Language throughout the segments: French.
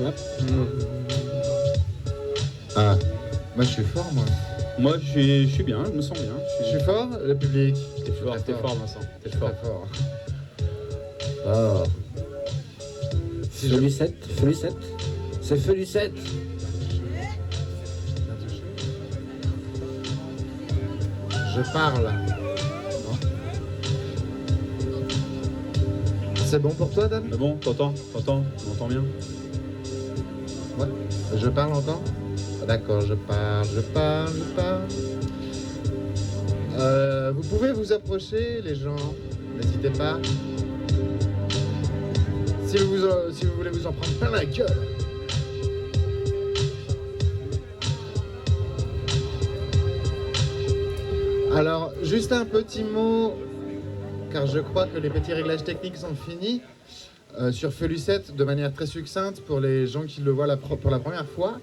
Ouais. Ah, moi je suis fort, moi. Moi, je suis bien, je me sens bien. Je suis fort, le public. T'es fort, Vincent. T'es Très fort. fort. Oh. Si je... Felucette, Felucette. C'est Felucette. Je parle. Non. C'est bon pour toi, Dan? Mais bon, t'entends, on entend bien. Ouais. Je parle encore? D'accord, je parle. Vous pouvez vous approcher, les gens. N'hésitez pas. Si vous voulez vous en prendre plein la gueule. Alors, juste un petit mot, car je crois que les petits réglages techniques sont finis, sur Felucette de manière très succincte pour les gens qui le voient pour la première fois.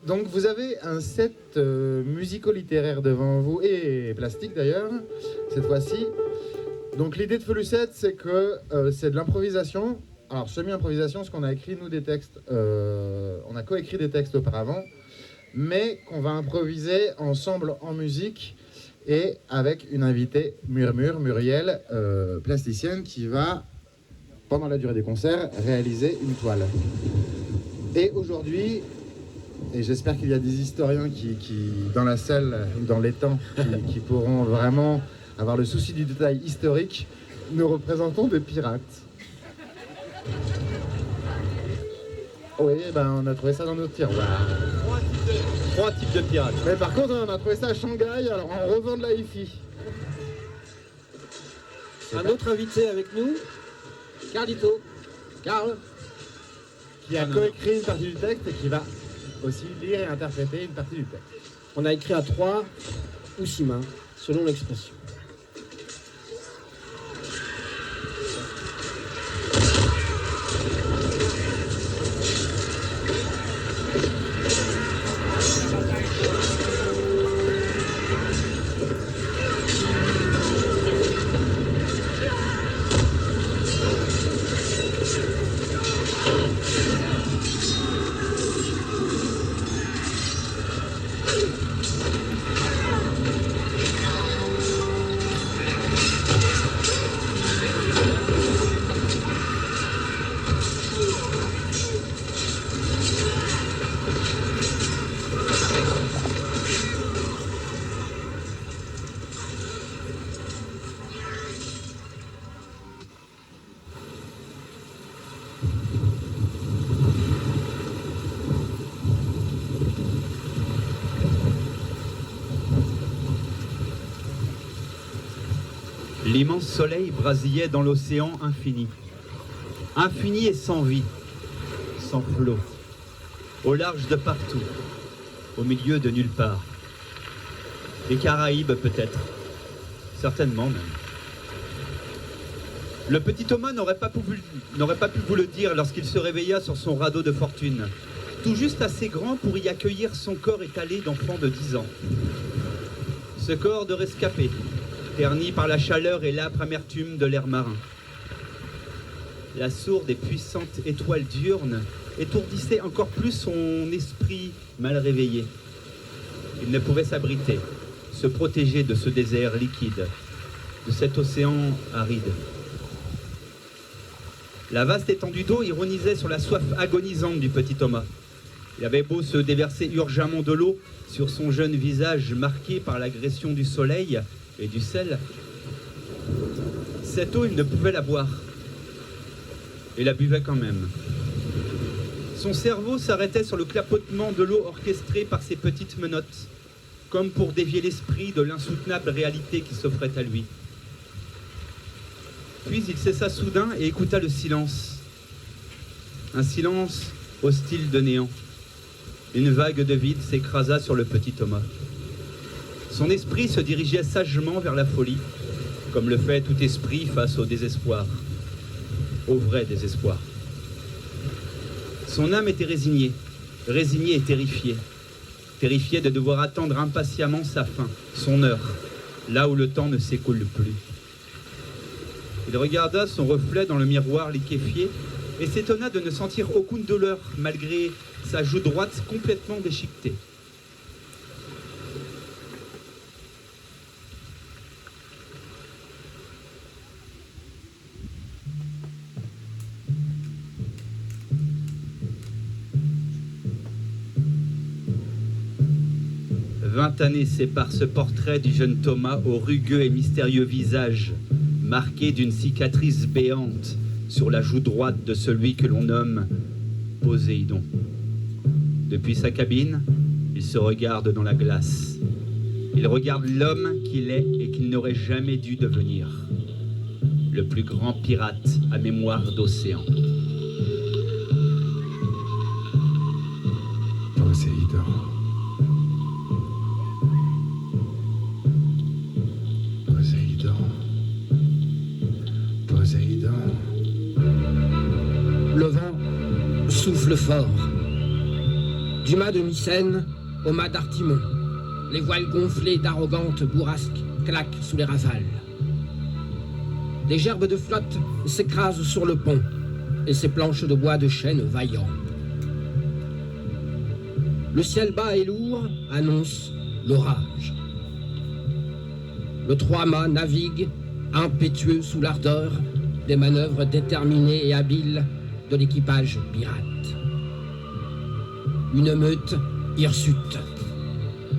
Donc vous avez un set musico-littéraire devant vous, et plastique d'ailleurs, cette fois-ci. Donc l'idée de Felucette, c'est que c'est de l'improvisation. Alors semi-improvisation, parce qu'on a écrit nous des textes, on a coécrit des textes auparavant, mais qu'on va improviser ensemble en musique et avec une invitée Muriel, plasticienne, qui va, pendant la durée des concerts, réaliser une toile. Et aujourd'hui, et j'espère qu'il y a des historiens qui dans la salle, dans les temps, qui pourront vraiment avoir le souci du détail historique, nous représentons des pirates. Oui, ben on a trouvé ça dans nos tiroirs. Trois types de pirates. Mais par contre, on a trouvé ça à Shanghai, alors on revend de la hi-fi. Un autre invité avec nous, Carlito. Carl, qui a coécrit une partie du texte et qui va aussi lire et interpréter une partie du texte. On a écrit à 3 ou 6 mains, selon l'expression. L'immense soleil brasillait dans l'océan infini. Infini et sans vie, sans flot. Au large de partout, au milieu de nulle part. Les Caraïbes peut-être, certainement même. Le petit Thomas n'aurait pas pu vous le dire lorsqu'il se réveilla sur son radeau de fortune, tout juste assez grand pour y accueillir son corps étalé d'enfant de 10 ans. Ce corps de rescapé, terni par la chaleur et l'âpre amertume de l'air marin. La sourde et puissante étoile diurne étourdissait encore plus son esprit mal réveillé. Il ne pouvait s'abriter, se protéger de ce désert liquide, de cet océan aride. La vaste étendue d'eau ironisait sur la soif agonisante du petit Thomas. Il avait beau se déverser urgemment de l'eau sur son jeune visage marqué par l'agression du soleil et du sel, cette eau, il ne pouvait la boire. Et la buvait quand même. Son cerveau s'arrêtait sur le clapotement de l'eau orchestrée par ses petites menottes, comme pour dévier l'esprit de l'insoutenable réalité qui s'offrait à lui. Puis il cessa soudain et écouta le silence. Un silence hostile de néant. Une vague de vide s'écrasa sur le petit Thomas. Son esprit se dirigeait sagement vers la folie, comme le fait tout esprit face au désespoir, au vrai désespoir. Son âme était résignée et terrifiée de devoir attendre impatiemment sa fin, son heure, là où le temps ne s'écoule plus. Il regarda son reflet dans le miroir liquéfié et s'étonna de ne sentir aucune douleur malgré sa joue droite complètement déchiquetée. Vingt années séparent ce portrait du jeune Thomas au rugueux et mystérieux visage, marqué d'une cicatrice béante sur la joue droite de celui que l'on nomme Poséidon. Depuis sa cabine, il se regarde dans la glace. Il regarde l'homme qu'il est et qu'il n'aurait jamais dû devenir. Le plus grand pirate à mémoire d'océan. Poséidon. Poséidon. Poséidon. Le vent souffle fort. Du mât de Mycène au mât d'Artimon, les voiles gonflées d'arrogantes bourrasques claquent sous les rafales. Des gerbes de flotte s'écrasent sur le pont et ses planches de bois de chêne vaillant. Le ciel bas et lourd annonce l'orage. Le trois-mâts navigue, impétueux sous l'ardeur des manœuvres déterminées et habiles de l'équipage pirate. Une meute hirsute,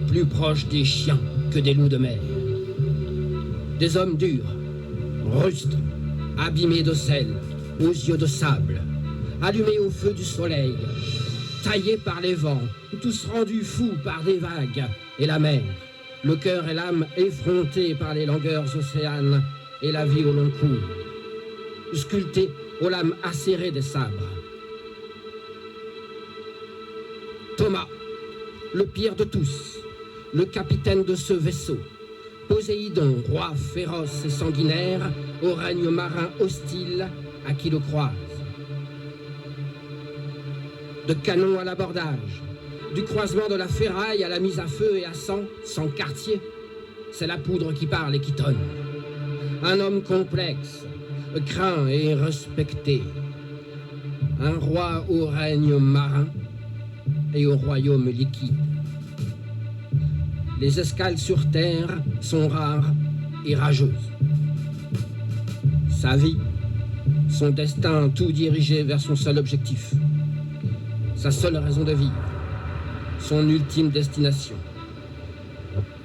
plus proche des chiens que des loups de mer. Des hommes durs, rustres, abîmés de sel, aux yeux de sable, allumés au feu du soleil, taillés par les vents, tous rendus fous par des vagues et la mer, le cœur et l'âme effrontés par les langueurs océanes et la vie au long cours, sculptés aux lames acérées des sabres. Thomas, le pire de tous, le capitaine de ce vaisseau, Poséidon, roi féroce et sanguinaire, au règne marin hostile à qui le croise. De canon à l'abordage, du croisement de la ferraille à la mise à feu et à sang, sans quartier, c'est la poudre qui parle et qui tonne. Un homme complexe, craint et respecté. Un roi au règne marin et au royaume liquide. Les escales sur terre sont rares et rageuses. Sa vie, son destin, tout dirigé vers son seul objectif. Sa seule raison de vivre, son ultime destination.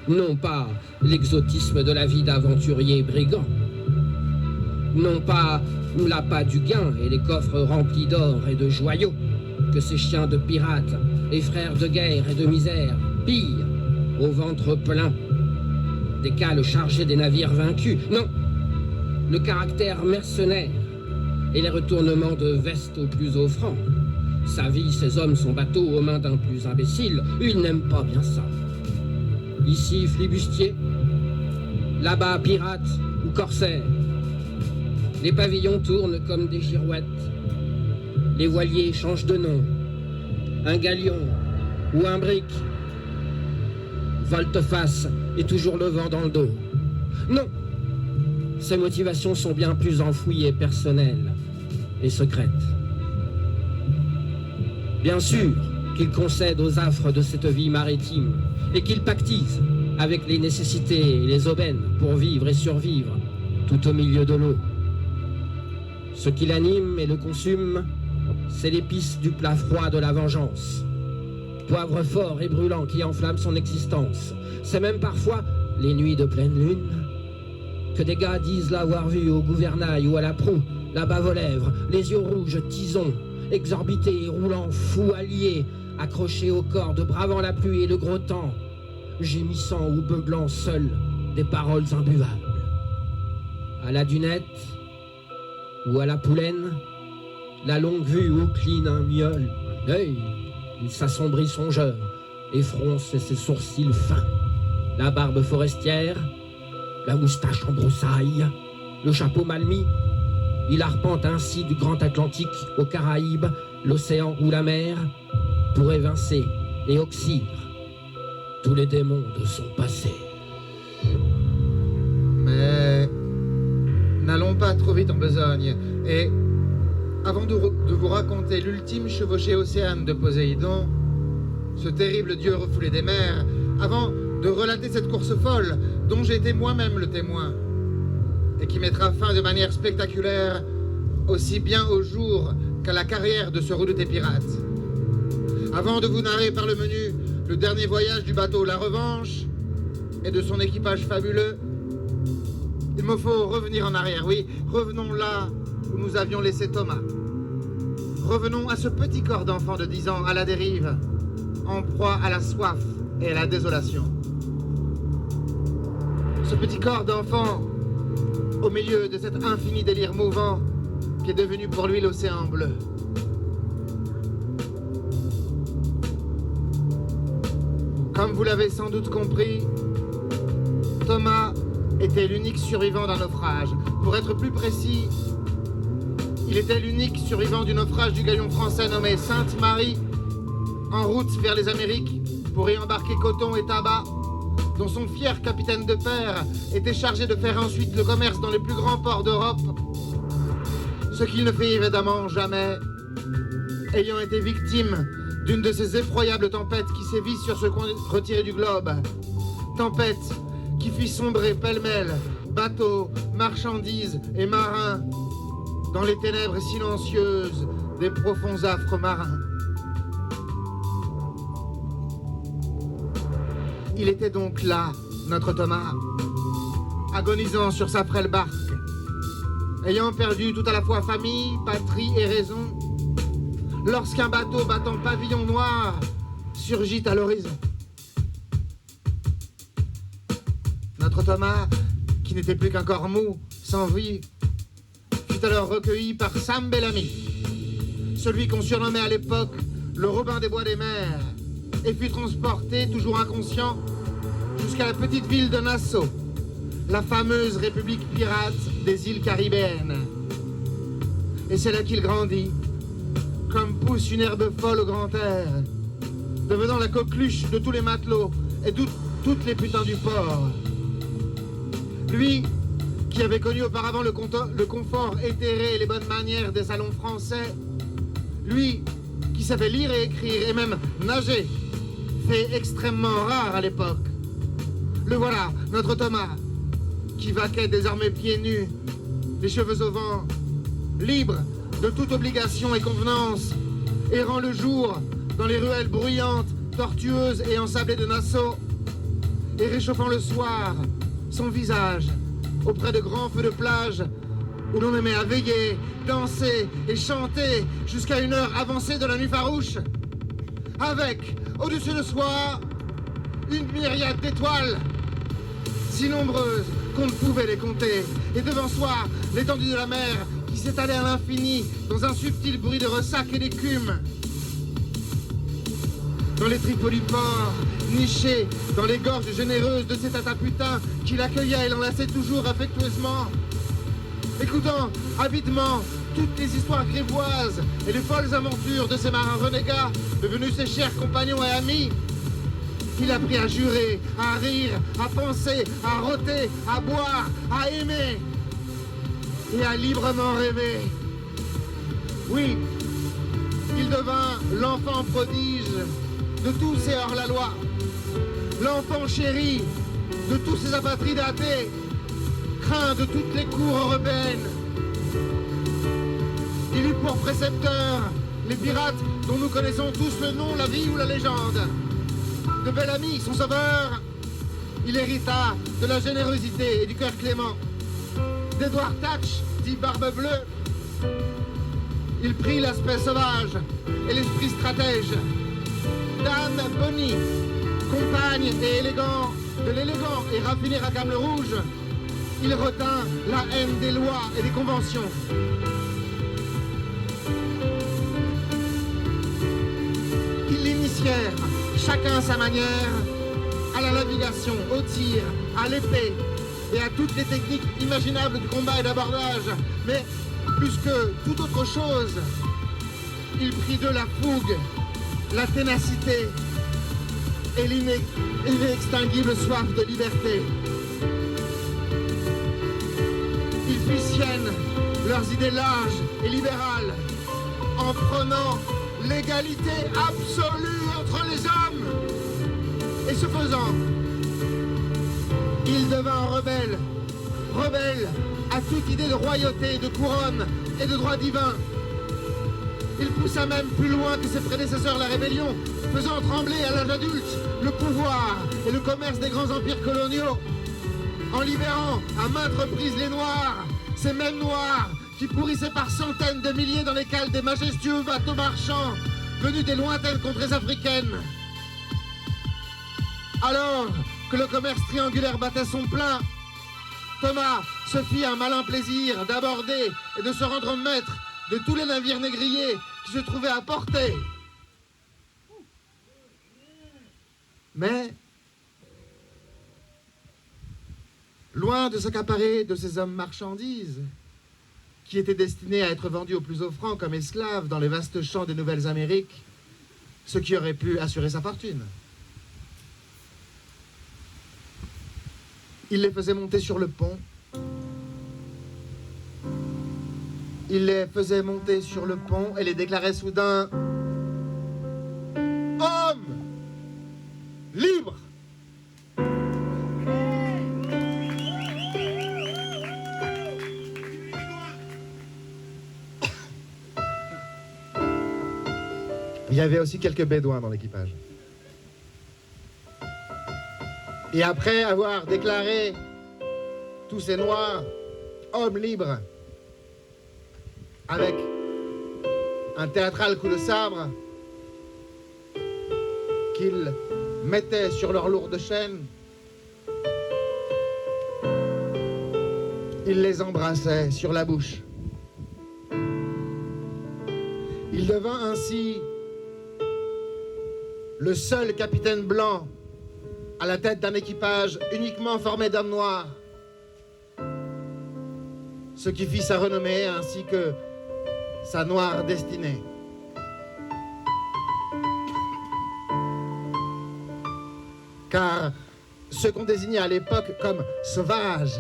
Non pas l'exotisme de la vie d'aventurier brigand. Non pas l'appât du gain et les coffres remplis d'or et de joyaux que ces chiens de pirates et frères de guerre et de misère pillent au ventre plein des cales chargées des navires vaincus. Non, le caractère mercenaire et les retournements de veste au plus offrant. Sa vie, ses hommes, son bateau aux mains d'un plus imbécile, il n'aime pas bien ça. Ici, flibustier, là-bas, pirate ou corsaire. Les pavillons tournent comme des girouettes. Les voiliers changent de nom. Un galion ou un brick. Volte-face et toujours le vent dans le dos. Non, ses motivations sont bien plus enfouies et personnelles et secrètes. Bien sûr qu'il concède aux affres de cette vie maritime et qu'il pactise avec les nécessités et les aubaines pour vivre et survivre tout au milieu de l'eau. Ce qui l'anime et le consume, c'est l'épice du plat froid de la vengeance. Poivre fort et brûlant qui enflamme son existence. C'est même parfois les nuits de pleine lune que des gars disent l'avoir vu au gouvernail ou à la proue, la bave aux lèvres, les yeux rouges, tisons, exorbités et roulants, fous alliés, accrochés aux cordes, bravant la pluie et le gros temps, gémissant ou beuglant seuls des paroles imbuvables. À la dunette ou à la poulaine, la longue vue incline un miole. Hey, il s'assombrit songeur et fronce ses sourcils fins. La barbe forestière, la moustache en broussailles, le chapeau mal mis, il arpente ainsi du grand Atlantique aux Caraïbes, l'océan ou la mer, pour évincer et oxyre tous les démons de son passé. Mais n'allons pas trop vite en besogne et Avant de vous raconter l'ultime chevauchée océane de Poséidon, ce terrible dieu refoulé des mers, avant de relater cette course folle dont j'ai été moi-même le témoin, et qui mettra fin de manière spectaculaire aussi bien au jour qu'à la carrière de ce redouté pirate. Avant de vous narrer par le menu le dernier voyage du bateau La Revanche et de son équipage fabuleux, il me faut revenir en arrière, oui, revenons là où nous avions laissé Thomas. Revenons à ce petit corps d'enfant de 10 ans à la dérive, en proie à la soif et à la désolation. Ce petit corps d'enfant au milieu de cet infini délire mouvant qui est devenu pour lui l'océan bleu. Comme vous l'avez sans doute compris, Thomas était l'unique survivant d'un naufrage. Pour être plus précis, il était l'unique survivant du naufrage du galion français nommé Sainte-Marie, en route vers les Amériques pour y embarquer coton et tabac, dont son fier capitaine de père était chargé de faire ensuite le commerce dans les plus grands ports d'Europe, ce qu'il ne fait évidemment jamais, ayant été victime d'une de ces effroyables tempêtes qui sévissent sur ce coin retiré du globe. Tempête qui fit sombrer pêle-mêle bateaux, marchandises et marins dans les ténèbres silencieuses des profonds affres marins. Il était donc là, notre Thomas, agonisant sur sa frêle barque, ayant perdu tout à la fois famille, patrie et raison, lorsqu'un bateau battant pavillon noir surgit à l'horizon. Notre Thomas, qui n'était plus qu'un corps mou, sans vie, fut alors recueilli par Sam Bellamy, celui qu'on surnommait à l'époque le Robin des Bois des Mers, et fut transporté, toujours inconscient, jusqu'à la petite ville de Nassau, la fameuse république pirate des îles caribéennes. Et c'est là qu'il grandit, comme pousse une herbe folle au grand air, devenant la coqueluche de tous les matelots et toutes les putains du port. Lui, qui avait connu auparavant le confort éthéré et les bonnes manières des salons français, lui, qui savait lire et écrire et même nager, fait extrêmement rare à l'époque. Le voilà, notre Thomas, qui vaquait désormais pieds nus, les cheveux au vent, libre de toute obligation et convenance, errant le jour dans les ruelles bruyantes, tortueuses et ensablées de Nassau, et réchauffant le soir son visage auprès de grands feux de plage où l'on aimait à veiller, danser et chanter jusqu'à une heure avancée de la nuit farouche, avec, au-dessus de soi, une myriade d'étoiles, si nombreuses qu'on ne pouvait les compter, et devant soi, l'étendue de la mer qui s'étalait à l'infini dans un subtil bruit de ressac et d'écume. Dans les tripots du port, nichés dans les gorges généreuses de ces tataputains qui l'accueillaient et l'enlaçaient toujours affectueusement, écoutant avidement toutes les histoires grivoises et les folles aventures de ces marins renégats devenus ses chers compagnons et amis, il apprit à jurer, à rire, à penser, à rôter, à boire, à aimer et à librement rêver. Oui, il devint l'enfant prodige de tous ces hors-la-loi, l'enfant chéri de tous ces apatrides athées, craint de toutes les cours européennes. Il eut pour précepteurs les pirates dont nous connaissons tous le nom, la vie ou la légende. De Bellamy, son sauveur, il hérita de la générosité et du cœur clément. D'Edward Thatch, dit Barbe Bleue, il prit l'aspect sauvage et l'esprit stratège. d'Anne Bonny, compagne et élégant de l'élégant et raffiné Rackham le Rouge, il retint la haine des lois et des conventions. Ils l'initièrent, chacun à sa manière, à la navigation, au tir, à l'épée et à toutes les techniques imaginables du combat et d'abordage. Mais plus que toute autre chose, il prit de la fougue, la ténacité et l'inextinguible soif de liberté. Il fit sienne leurs idées larges et libérales, en prônant l'égalité absolue entre les hommes. Et ce faisant, il devint rebelle, rebelle à toute idée de royauté, de couronne et de droit divin. Il poussa même plus loin que ses prédécesseurs la rébellion, faisant trembler à l'âge adulte le pouvoir et le commerce des grands empires coloniaux, en libérant à maintes reprises les Noirs, ces mêmes Noirs qui pourrissaient par centaines de milliers dans les cales des majestueux bateaux marchands venus des lointaines contrées africaines. Alors que le commerce triangulaire battait son plein, Thomas se fit un malin plaisir d'aborder et de se rendre maître de tous les navires négriers qui se trouvaient à portée. Mais, loin de s'accaparer de ces hommes marchandises, qui étaient destinés à être vendus au plus offrant comme esclaves dans les vastes champs des Nouvelles-Amériques, ce qui aurait pu assurer sa fortune, il les faisait monter sur le pont. Il les faisait monter sur le pont et les déclarait soudain hommes libres. Il y avait aussi quelques bédouins dans l'équipage. Et après avoir déclaré tous ces noirs hommes libres, avec un théâtral coup de sabre qu'ils mettaient sur leurs lourdes chaînes, il les embrassait sur la bouche. Il devint ainsi le seul capitaine blanc à la tête d'un équipage uniquement formé d'hommes noirs, ce qui fit sa renommée ainsi que sa noire destinée. Car ceux qu'on désignait à l'époque comme sauvages,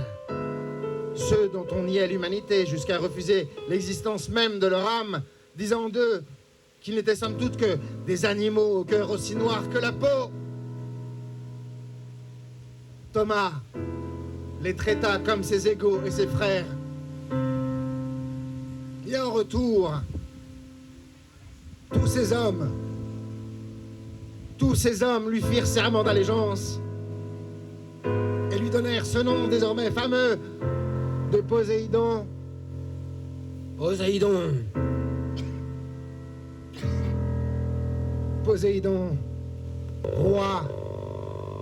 ceux dont on niait l'humanité jusqu'à refuser l'existence même de leur âme, disant d'eux qu'ils n'étaient somme toute que des animaux au cœur aussi noir que la peau, Thomas les traita comme ses égaux et ses frères. Et en retour, tous ces hommes lui firent serment d'allégeance et lui donnèrent ce nom désormais fameux de Poséidon. Poséidon. Poséidon, roi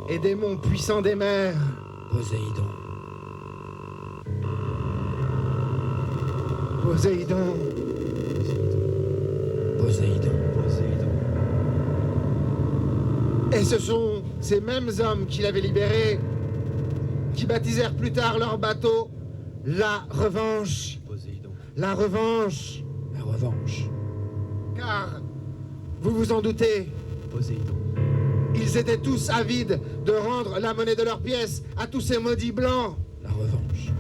et démon puissant des mers. Poséidon. Poséidon. Poséidon. Et ce sont ces mêmes hommes qui l'avaient libéré, qui baptisèrent plus tard leur bateau la Revanche. Poséidon. La Revanche. La revanche. Car, vous vous en doutez, Poséidon. ils étaient tous avides de rendre la monnaie de leurs pièces à tous ces maudits blancs. La revanche.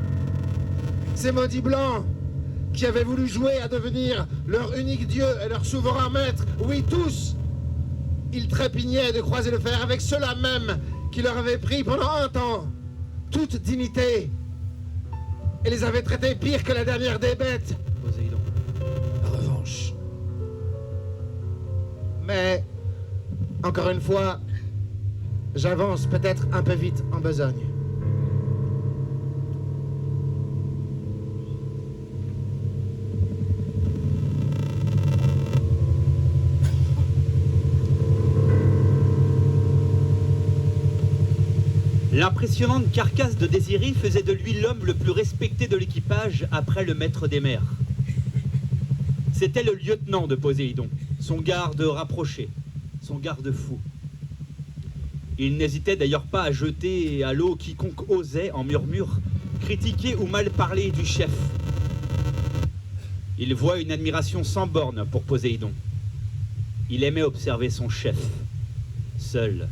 Ces maudits blancs qui avaient voulu jouer à devenir leur unique dieu et leur souverain maître. Oui, tous. Ils trépignaient de croiser le fer avec ceux-là même qui leur avaient pris pendant un temps toute dignité et les avaient traités pire que la dernière des bêtes. Poséidon. La revanche. Mais, encore une fois, j'avance peut-être un peu vite en besogne. L'impressionnante carcasse de Désiré faisait de lui l'homme le plus respecté de l'équipage après le maître des mers. C'était le lieutenant de Poséidon, son garde rapproché, son garde-fou. Il n'hésitait d'ailleurs pas à jeter à l'eau quiconque osait, en murmure, critiquer ou mal parler du chef. Il voit une admiration sans borne pour Poséidon. Il aimait observer son chef, seul,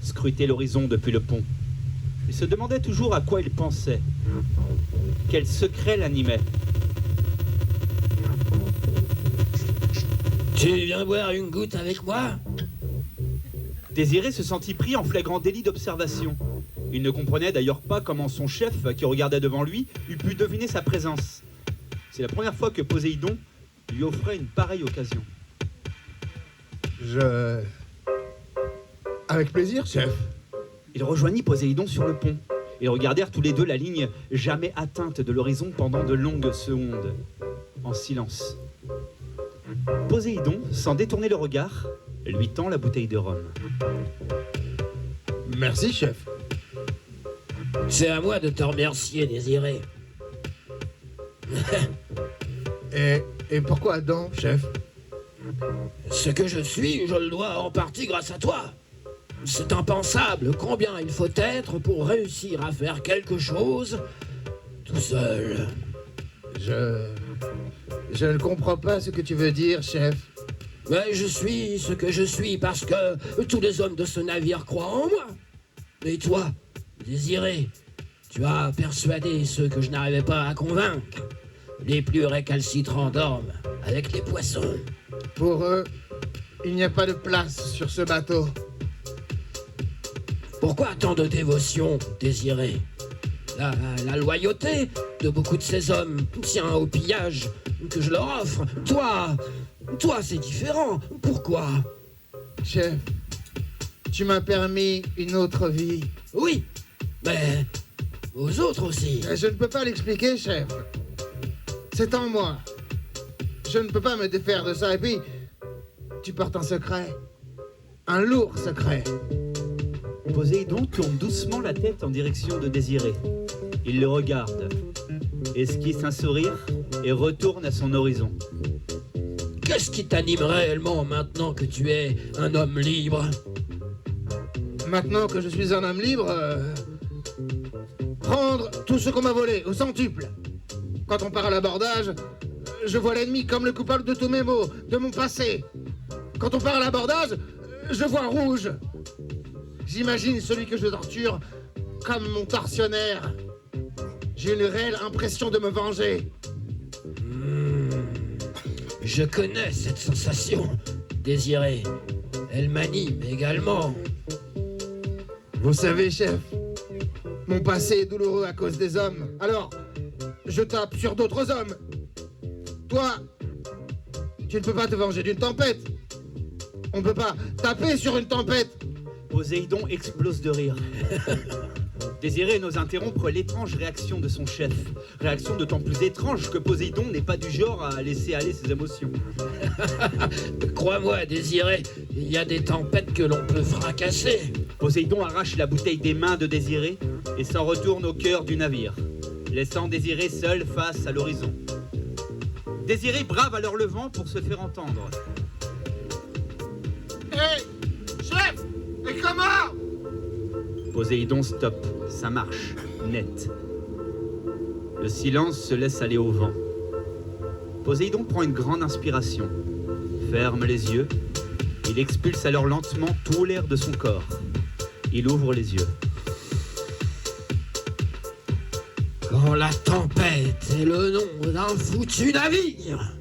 scruter l'horizon depuis le pont. Il se demandait toujours à quoi il pensait, quel secret l'animait. Tu viens boire une goutte avec moi? Désiré se sentit pris en flagrant délit d'observation. Il ne comprenait d'ailleurs pas comment son chef, qui regardait devant lui, eût pu deviner sa présence. C'est la première fois que Poséidon lui offrait une pareille occasion. Avec plaisir, chef. Il rejoignit Poséidon sur le pont. Ils regardèrent tous les deux la ligne jamais atteinte de l'horizon pendant de longues secondes, en silence. Poséidon, sans détourner le regard, lui tend la bouteille de rhum. Merci, chef. C'est à moi de te remercier, Désiré. Et pourquoi donc, chef? Ce que je suis, je le dois en partie grâce à toi. C'est impensable combien il faut être pour réussir à faire quelque chose tout seul. Je ne comprends pas ce que tu veux dire, chef. Mais je suis ce que je suis parce que tous les hommes de ce navire croient en moi. Et toi, Désiré, tu as persuadé ceux que je n'arrivais pas à convaincre. Les plus récalcitrants dorment avec les poissons. Pour eux, il n'y a pas de place sur ce bateau. Pourquoi tant de dévotion, Désiré? La loyauté de beaucoup de ces hommes tient au pillage que je leur offre. Toi, c'est différent. Pourquoi? Chef, tu m'as permis une autre vie. Oui, mais aux autres aussi. Je ne peux pas l'expliquer, chef. C'est en moi. Je ne peux pas me défaire de ça. Et puis, tu portes un secret. Un lourd secret. Poséidon tourne doucement la tête en direction de Désiré. Il le regarde, esquisse un sourire et retourne à son horizon. Qu'est-ce qui t'anime réellement maintenant que tu es un homme libre? Maintenant que je suis un homme libre, prendre tout ce qu'on m'a volé au centuple. Quand on part à l'abordage, je vois l'ennemi comme le coupable de tous mes maux, de mon passé. Quand on part à l'abordage, je vois rouge. J'imagine celui que je torture comme mon tortionnaire. J'ai une réelle impression de me venger. Je connais cette sensation, Désiré. Elle m'anime également. Vous savez, chef, mon passé est douloureux à cause des hommes. Alors, je tape sur d'autres hommes. Toi, tu ne peux pas te venger d'une tempête. On ne peut pas taper sur une tempête. Poséidon explose de rire. Désiré n'ose interrompre l'étrange réaction de son chef. Réaction d'autant plus étrange que Poséidon n'est pas du genre à laisser aller ses émotions. Crois-moi, Désiré, il y a des tempêtes que l'on peut fracasser. Poséidon arrache la bouteille des mains de Désiré et s'en retourne au cœur du navire, laissant Désiré seul face à l'horizon. Désiré brave alors le vent pour se faire entendre. Hé, chef, et comment? Poséidon stoppe, ça marche, net. Le silence se laisse aller au vent. Poséidon prend une grande inspiration, ferme les yeux, il expulse alors lentement tout l'air de son corps. Il ouvre les yeux. Quand la tempête est le nom d'un foutu navire.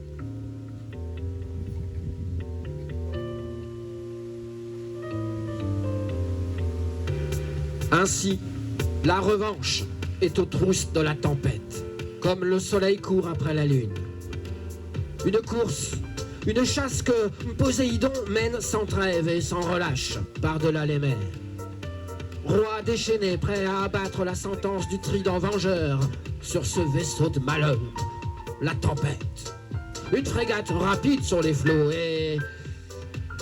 Ainsi, la revanche est aux trousses de la tempête, comme le soleil court après la lune. Une course, une chasse que Poséidon mène sans trêve et sans relâche, par-delà les mers. Roi déchaîné, prêt à abattre la sentence du trident vengeur sur ce vaisseau de malheur, la tempête. Une frégate rapide sur les flots et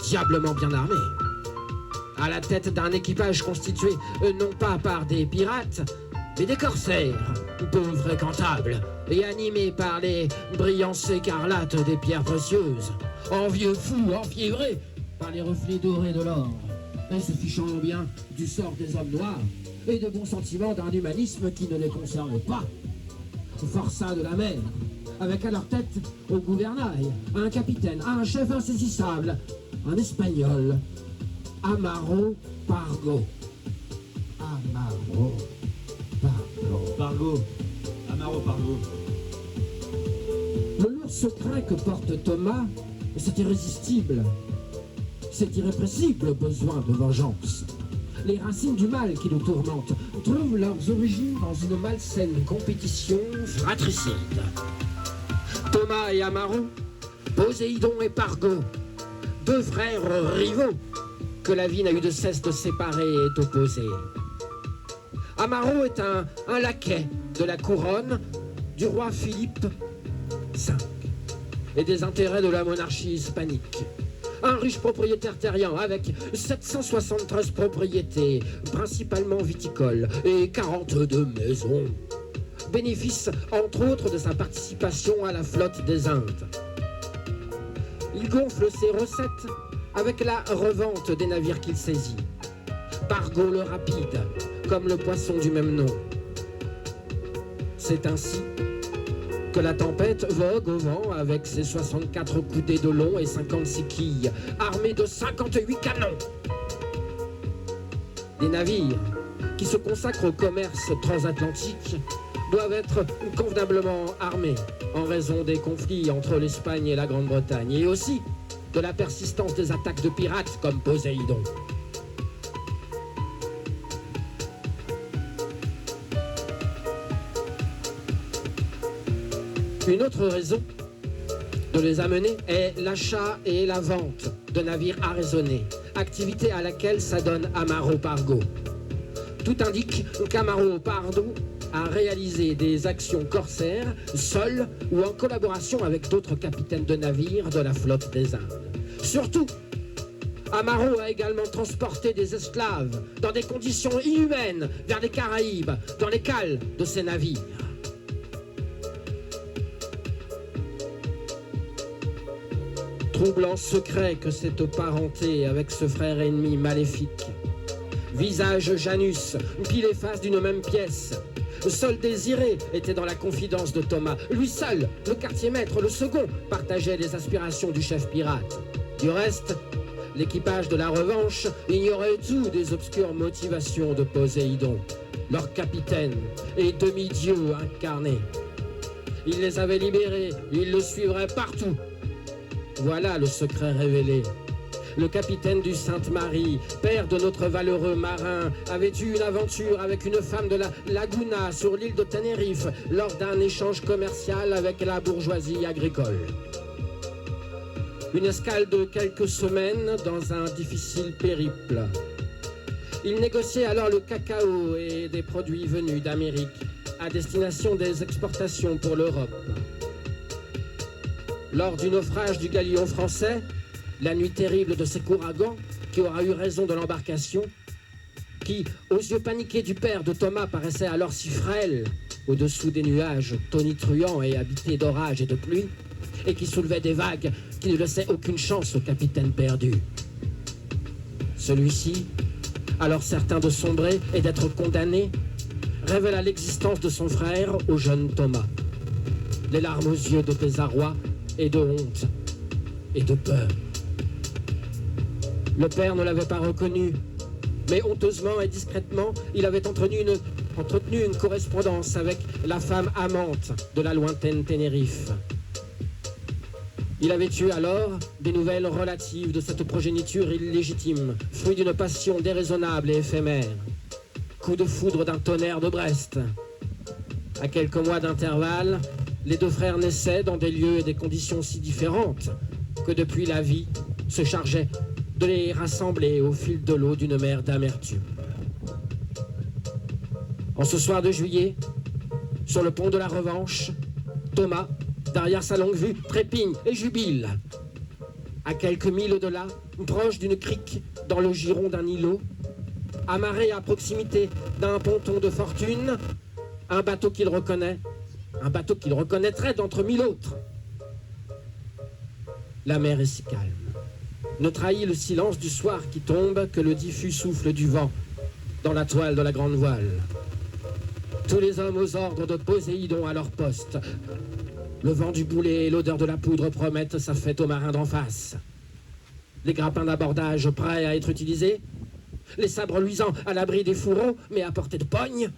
diablement bien armée. À la tête d'un équipage constitué non pas par des pirates, mais des corsaires, peu fréquentables, et animés par les brillances écarlates des pierres précieuses, envieux fous, enfiévrés par les reflets dorés de l'or, et se fichant bien du sort des hommes noirs, et de bons sentiments d'un humanisme qui ne les concerne pas. Forçats de la mer, avec à leur tête, au gouvernail, un capitaine, un chef insaisissable, un espagnol, Amaro Pargo. Amaro Pargo. Amaro Pargo. Le lourd secret que porte Thomas cet irrésistible, cet irrépressible besoin de vengeance. Les racines du mal qui nous tourmentent trouvent leurs origines dans une malsaine compétition fratricide. Thomas et Amaro, Poséidon et Pargo, deux frères rivaux que la vie n'a eu de cesse de séparer et d'opposer. Amaro est un laquais de la couronne du roi Philippe V et des intérêts de la monarchie hispanique. Un riche propriétaire terrien avec 773 propriétés, principalement viticoles, et 42 maisons. Bénéfice, entre autres, de sa participation à la flotte des Indes. Il gonfle ses recettes avec la revente des navires qu'il saisit. Pargo le rapide, comme le poisson du même nom. C'est ainsi que la tempête vogue au vent avec ses 64 coudées de long et 56 quilles, armées de 58 canons. Des navires qui se consacrent au commerce transatlantique doivent être convenablement armés en raison des conflits entre l'Espagne et la Grande-Bretagne et aussi de la persistance des attaques de pirates comme Poséidon. Une autre raison de les amener est l'achat et la vente de navires arraisonnés, activité à laquelle s'adonne Amaro Pargo. Tout indique qu'Amaro Pargo a réalisé des actions corsaires, seul ou en collaboration avec d'autres capitaines de navires de la flotte des Indes. Surtout, Amaro a également transporté des esclaves dans des conditions inhumaines vers les Caraïbes, dans les cales de ces navires. Troublant secret que cette parenté avec ce frère ennemi maléfique. Visage Janus, pile et face d'une même pièce. Seul Désiré était dans la confidence de Thomas. Lui seul, le quartier-maître, le second, partageait les aspirations du chef pirate. Du reste, l'équipage de la Revanche ignorait tout des obscures motivations de Poséidon, leur capitaine et demi-dieu incarné. Il les avait libérés, il le suivrait partout. Voilà le secret révélé. Le capitaine du Sainte-Marie, père de notre valeureux marin, avait eu une aventure avec une femme de la Laguna sur l'île de Tenerife lors d'un échange commercial avec la bourgeoisie agricole. Une escale de quelques semaines dans un difficile périple. Il négociait alors le cacao et des produits venus d'Amérique à destination des exportations pour l'Europe. Lors du naufrage du galion français, la nuit terrible de ces couragans, qui aura eu raison de l'embarcation, qui, aux yeux paniqués du père de Thomas, paraissait alors si frêle, au-dessous des nuages tonitruants et habités d'orage et de pluie, et qui soulevait des vagues qui ne laissaient aucune chance au capitaine perdu. Celui-ci, alors certain de sombrer et d'être condamné, révéla l'existence de son frère au jeune Thomas. Les larmes aux yeux de désarroi et de honte et de peur. Le père ne l'avait pas reconnu, mais honteusement et discrètement, il avait entretenu une correspondance avec la femme amante de la lointaine Tenerife. Il avait eu alors des nouvelles relatives de cette progéniture illégitime, fruit d'une passion déraisonnable et éphémère. Coup de foudre d'un tonnerre de Brest. À quelques mois d'intervalle, les deux frères naissaient dans des lieux et des conditions si différentes que depuis la vie se chargeait de les rassembler au fil de l'eau d'une mer d'amertume. En ce soir de juillet, sur le pont de la Revanche, Thomas, derrière sa longue vue, trépigne et jubile. À quelques milles au-delà, proche d'une crique, dans le giron d'un îlot, amarré à proximité d'un ponton de fortune, un bateau qu'il reconnaît, un bateau qu'il reconnaîtrait d'entre mille autres. La mer est si calme, ne trahit le silence du soir qui tombe que le diffus souffle du vent dans la toile de la grande voile. Tous les hommes aux ordres de Poséidon à leur poste. Le vent du boulet et l'odeur de la poudre promettent sa fête aux marins d'en face. Les grappins d'abordage prêts à être utilisés, les sabres luisants à l'abri des fourreaux, mais à portée de pogne,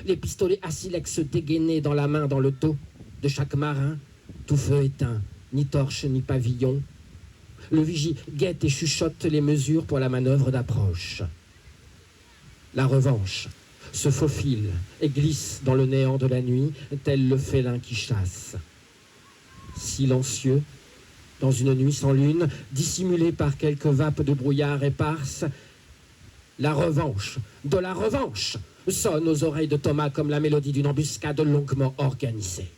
les pistolets à silex dégainés dans la main dans le dos de chaque marin, tout feu éteint, ni torche ni pavillon, le vigie guette et chuchote les mesures pour la manœuvre d'approche. La revanche se faufile et glisse dans le néant de la nuit, tel le félin qui chasse. Silencieux, dans une nuit sans lune, dissimulée par quelques vapes de brouillard éparses, la revanche, de la revanche, sonne aux oreilles de Thomas comme la mélodie d'une embuscade longuement organisée.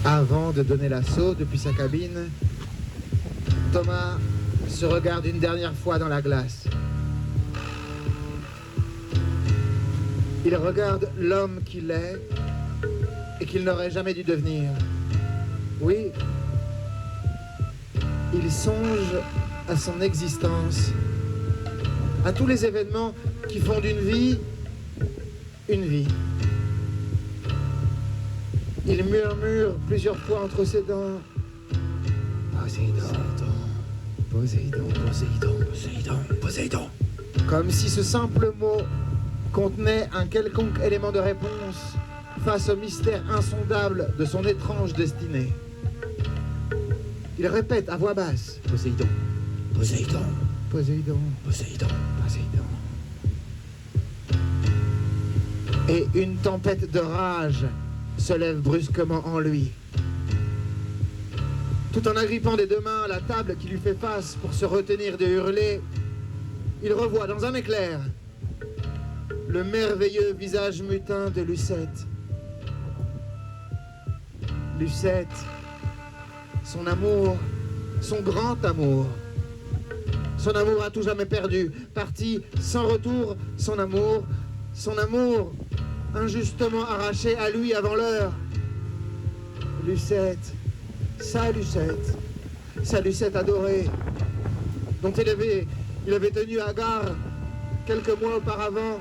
Avant de donner l'assaut depuis sa cabine, Thomas se regarde une dernière fois dans la glace. Il regarde l'homme qu'il est et qu'il n'aurait jamais dû devenir. Oui, il songe à son existence, à tous les événements qui font d'une vie une vie. Il murmure plusieurs fois entre ses dents. Poséidon, Poséidon, Poséidon, Poséidon, Poséidon. Comme si ce simple mot contenait un quelconque élément de réponse face au mystère insondable de son étrange destinée. Il répète à voix basse. Poséidon, Poséidon, Poséidon, Poséidon, Poséidon. Et une tempête de rage se lève brusquement en lui. Tout en agrippant des deux mains la table qui lui fait face pour se retenir de hurler, il revoit dans un éclair le merveilleux visage mutin de Lucette. Lucette, son amour, son grand amour. Son amour à tout jamais perdu, parti sans retour, son amour injustement arraché à lui avant l'heure. Lucette, sa Lucette adorée, dont il avait tenu à garde quelques mois auparavant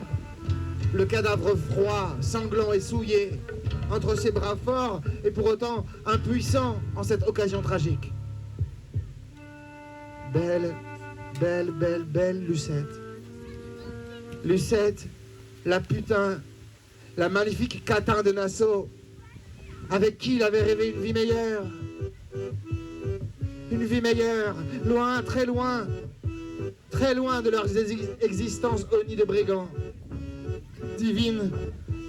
le cadavre froid, sanglant et souillé entre ses bras forts et pour autant impuissant en cette occasion tragique. Belle, belle, belle, belle Lucette. Lucette, la putain, la magnifique catin de Nassau, avec qui il avait rêvé une vie meilleure. Une vie meilleure, loin, très loin de leurs existences au nid de brigands. Divine,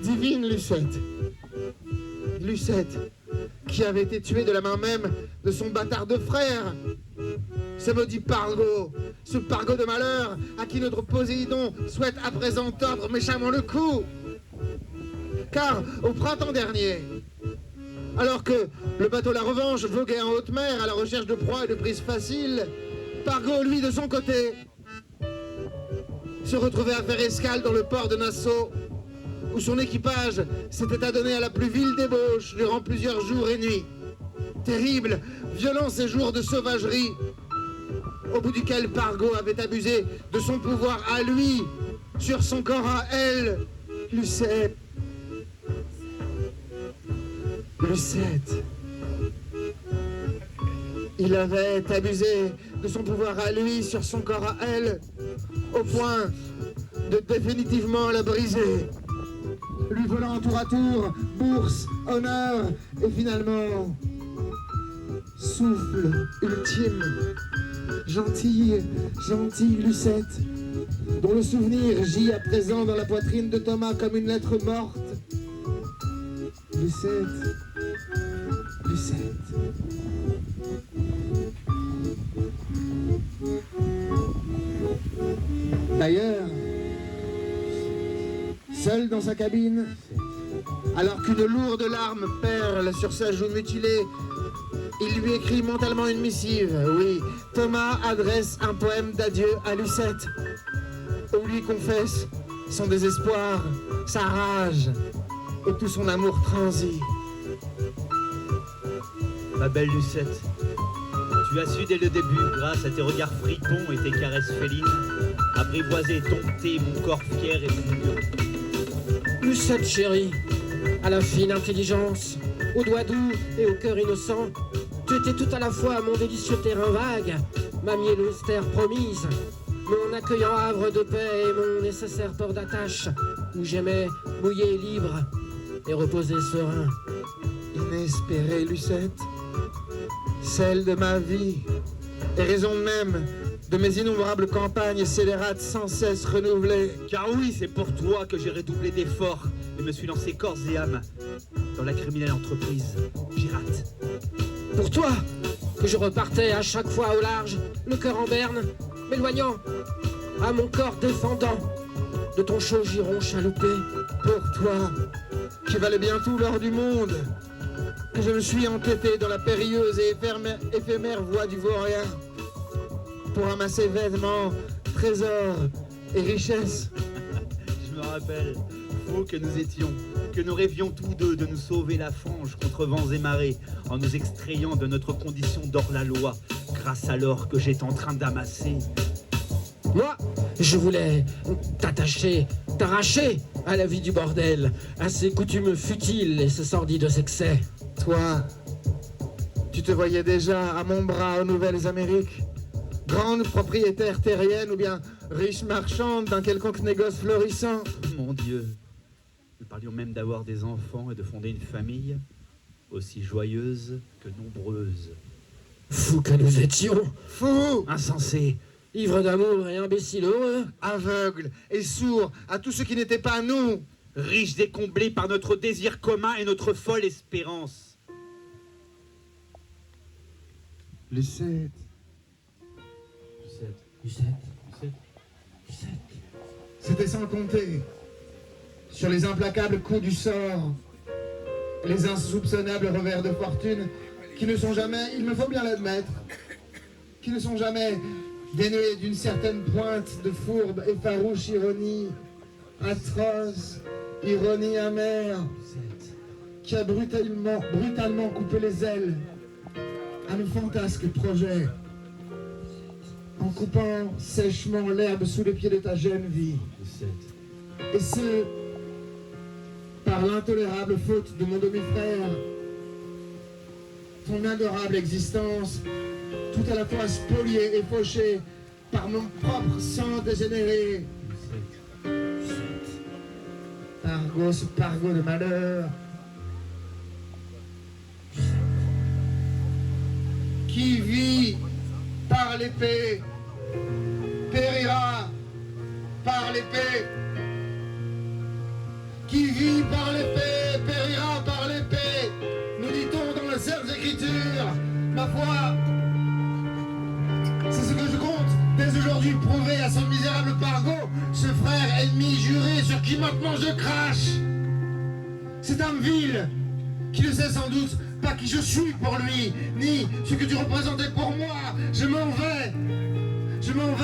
divine Lucette. Lucette, qui avait été tuée de la main même de son bâtard de frère. Ce maudit Pargo, ce Pargo de malheur, à qui notre Poséidon souhaite à présent tordre méchamment le cou. Car au printemps dernier, alors que le bateau La Revanche voguait en haute mer à la recherche de proies et de prises faciles, Pargo, lui, de son côté, se retrouvait à faire escale dans le port de Nassau, où son équipage s'était adonné à la plus vile débauche durant plusieurs jours et nuits. Terrible, violent séjour de sauvagerie, au bout duquel Pargo avait abusé de son pouvoir à lui, sur son corps à elle, Lucette. Lucette. Il avait abusé de son pouvoir à lui, sur son corps à elle, au point de définitivement la briser, lui volant tour à tour bourse, honneur et finalement souffle ultime. Gentille, gentille Lucette, dont le souvenir gît à présent dans la poitrine de Thomas comme une lettre morte. Lucette, Lucette. D'ailleurs, seul dans sa cabine, alors qu'une lourde larme perle sur sa joue mutilée, il lui écrit mentalement une missive. Oui, Thomas adresse un poème d'adieu à Lucette, où lui confesse son désespoir, sa rage et tout son amour transi. Ma belle Lucette, tu as su dès le début, grâce à tes regards fripons et tes caresses félines, apprivoiser et dompter mon corps fier et fougueux. Lucette chérie, à la fine intelligence, aux doigts doux et au cœur innocent, Tu étais tout à la fois mon délicieux terrain vague, ma mielleuse terre promise, mon accueillant havre de paix et mon nécessaire port d'attache, où j'aimais mouiller libre et reposer serein. Inespérée Lucette, celle de ma vie, et raison même de mes innombrables campagnes scélérates sans cesse renouvelées. Car oui, c'est pour toi que j'ai redoublé d'efforts et me suis lancé corps et âme dans la criminelle entreprise pirate. Pour toi, que je repartais à chaque fois au large, le cœur en berne, m'éloignant à mon corps défendant de ton chaud giron chaloupé. Pour toi, qui valait bien tout l'or du monde, que je me suis entêté dans la périlleuse et éphémère voie du vaurien, pour amasser vêtements, trésors et richesses. Je me rappelle, faux que nous étions, que nous rêvions tous deux de nous sauver la fange contre vents et marées, en nous extrayant de notre condition d'hors-la-loi, grâce à l'or que j'étais en train d'amasser. Moi, je voulais t'attacher, t'arracher à la vie du bordel, à ses coutumes futiles et ses sordides excès. Toi, tu te voyais déjà à mon bras aux Nouvelles-Amériques, grande propriétaire terrienne ou bien riche marchande d'un quelconque négoce florissant. Mon Dieu, nous parlions même d'avoir des enfants et de fonder une famille aussi joyeuse que nombreuse. Fous que nous étions, Fou, Insensé, ivres d'amour et imbéciles heureux. aveugle et sourd à tout ce qui n'était pas nous. riches et comblés par notre désir commun et notre folle espérance. Lucette. C'était sans compter sur les implacables coups du sort, les insoupçonnables revers de fortune qui ne sont jamais, il me faut bien l'admettre, qui ne sont jamais dénués d'une certaine pointe de fourbe et farouche ironie, atroce, ironie amère, qui a brutalement coupé les ailes à nos fantasques projets, en coupant sèchement l'herbe sous les pieds de ta jeune vie. Et ce, par l'intolérable faute de mon demi-frère, ton adorable existence, tout à la fois spoliée et fauchée par mon propre sang dégénéré. Pargo, ce pargo de malheur, qui vit par l'épée, périra par l'épée. Qui vit par l'épée, périra par l'épée. Nous dit-on dans les Saintes Écritures. Ma foi, c'est ce que je compte dès aujourd'hui prouver à son misérable Pargo, ce frère ennemi juré sur qui maintenant je crache. Cet homme vil, qui ne sait sans doute pas qui je suis pour lui, ni ce que tu représentais pour moi. Je m'en vais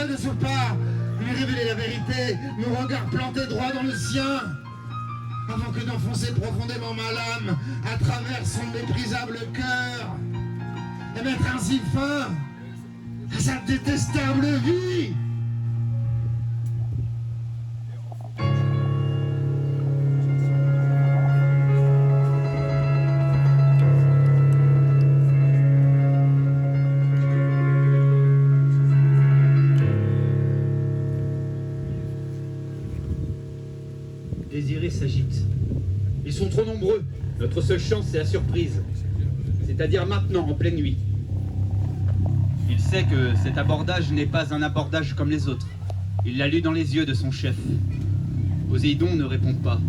de ce pas, lui révéler la vérité, mon regard planté droit dans le sien, avant que d'enfoncer profondément ma lame à travers son méprisable cœur, et mettre ainsi fin à sa détestable vie. Désiré s'agite. Ils sont trop nombreux. Notre seule chance, c'est la surprise. C'est-à-dire maintenant, en pleine nuit. Il sait que cet abordage n'est pas un abordage comme les autres. Il l'a lu dans les yeux de son chef. Poséidon ne répond pas.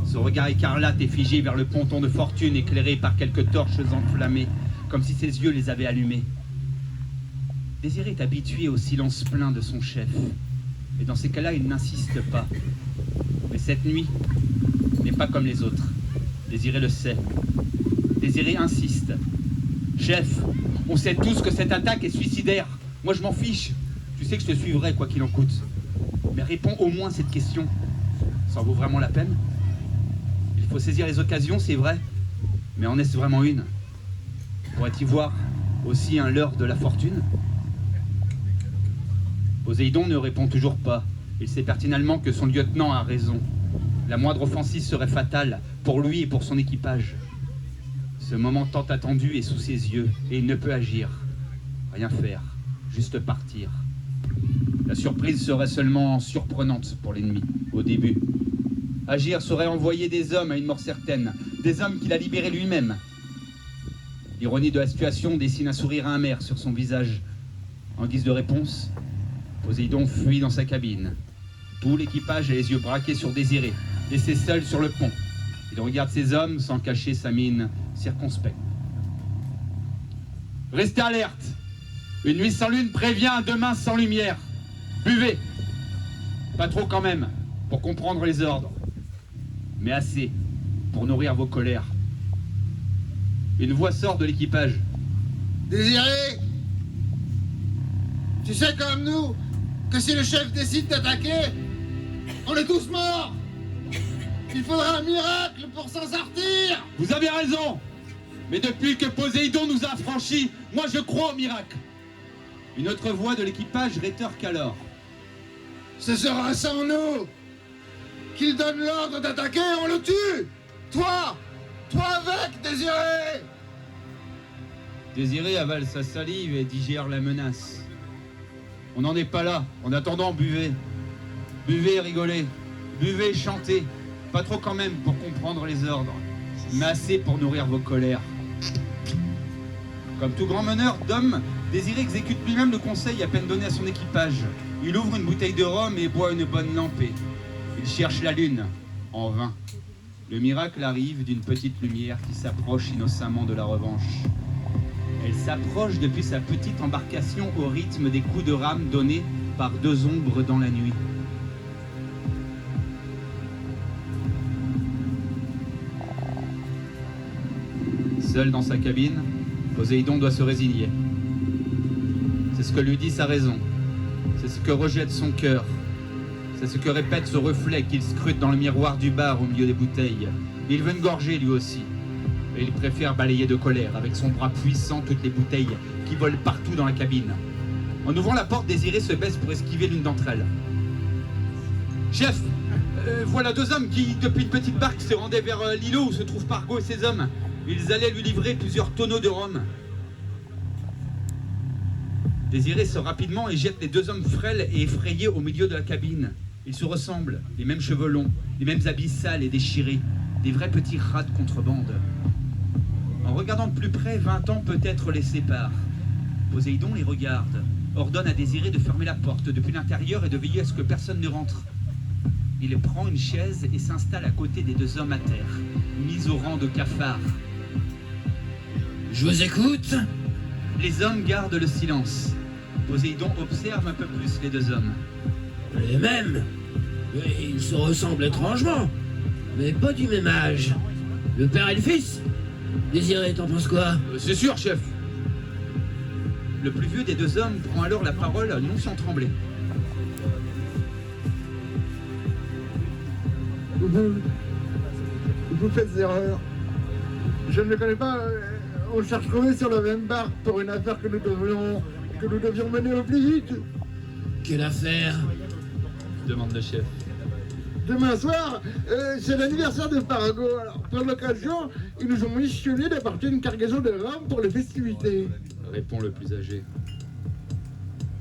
Son regard écarlate est figé vers le ponton de fortune éclairé par quelques torches enflammées, comme si ses yeux les avaient allumés. Désiré est habitué au silence plein de son chef. Et dans ces cas-là, il n'insiste pas. Mais cette nuit n'est pas comme les autres. Désiré le sait. Désiré insiste. Chef, on sait tous que cette attaque est suicidaire. Moi, je m'en fiche. Tu sais que je te suivrai, quoi qu'il en coûte. Mais réponds au moins cette question. Ça en vaut vraiment la peine? Il faut saisir les occasions, c'est vrai. Mais en est-ce vraiment une? Pourrait-il voir aussi un leurre de la fortune? Poséidon ne répond toujours pas. Il sait pertinemment que son lieutenant a raison. La moindre offensive serait fatale pour lui et pour son équipage. Ce moment tant attendu est sous ses yeux et il ne peut agir. Rien faire, juste partir. La surprise serait seulement surprenante pour l'ennemi, au début. Agir serait envoyer des hommes à une mort certaine, des hommes qu'il a libérés lui-même. L'ironie de la situation dessine un sourire amer sur son visage. En guise de réponse, Poséidon fuit dans sa cabine. Tout l'équipage a les yeux braqués sur Désiré, laissé seul sur le pont. Il regarde ses hommes sans cacher sa mine circonspecte. Restez alerte. Une nuit sans lune prévient un demain sans lumière. Buvez. Pas trop quand même, pour comprendre les ordres. Mais assez pour nourrir vos colères. Une voix sort de l'équipage. Désiré, tu sais comme nous que si le chef décide d'attaquer, on est tous morts. Il faudra un miracle pour s'en sortir. Vous avez raison. Mais depuis que Poséidon nous a affranchis, moi je crois au miracle. Une autre voix de l'équipage rétorque alors. Ce sera sans nous. Qu'il donne l'ordre d'attaquer, on le tue. Toi avec, Désiré. Désiré avale sa salive et digère la menace. On n'en est pas là. En attendant, buvez. Buvez et rigolez. Buvez et chantez. Pas trop quand même pour comprendre les ordres, mais assez pour nourrir vos colères. Comme tout grand meneur d'hommes, Désiré exécute lui-même le conseil à peine donné à son équipage. Il ouvre une bouteille de rhum et boit une bonne lampée. Il cherche la lune, en vain. Le miracle arrive d'une petite lumière qui s'approche innocemment de la revanche. Elle s'approche depuis sa petite embarcation au rythme des coups de rame donnés par deux ombres dans la nuit. Seul dans sa cabine, Poséidon doit se résigner. C'est ce que lui dit sa raison. C'est ce que rejette son cœur. C'est ce que répète ce reflet qu'il scrute dans le miroir du bar au milieu des bouteilles. Il veut une gorgée lui aussi. Et il préfère balayer de colère avec son bras puissant toutes les bouteilles qui volent partout dans la cabine. En ouvrant la porte, Désiré se baisse pour esquiver l'une d'entre elles. Chef, voilà deux hommes qui, depuis une petite barque, se rendaient vers l'îlot où se trouvent Pargo et ses hommes. Ils allaient lui livrer plusieurs tonneaux de rhum. Désiré sort rapidement et jette les deux hommes frêles et effrayés au milieu de la cabine. Ils se ressemblent, les mêmes cheveux longs, les mêmes habits sales et déchirés, des vrais petits rats de contrebande. En regardant de plus près, 20 ans peut-être les séparent. Poséidon les regarde, ordonne à Désiré de fermer la porte depuis l'intérieur et de veiller à ce que personne ne rentre. Il prend une chaise et s'installe à côté des deux hommes à terre, mis au rang de cafards. Je vous écoute. Les hommes gardent le silence. Poséidon observe un peu plus les deux hommes. Les mêmes. Mais ils se ressemblent étrangement. Mais pas du même âge. Le père et le fils. Désiré, t'en penses quoi? C'est sûr, chef. Le plus vieux des deux hommes prend alors la parole, non sans trembler. Vous faites erreur. Je ne le connais pas. On s'est retrouvés sur la même barque pour une affaire que nous devions mener au plus vite. Quelle affaire? Demande le chef. Demain soir, c'est l'anniversaire de Pargo. Alors, pour l'occasion, ils nous ont missionné d'apporter une cargaison de rhum pour les festivités. Répond le plus âgé.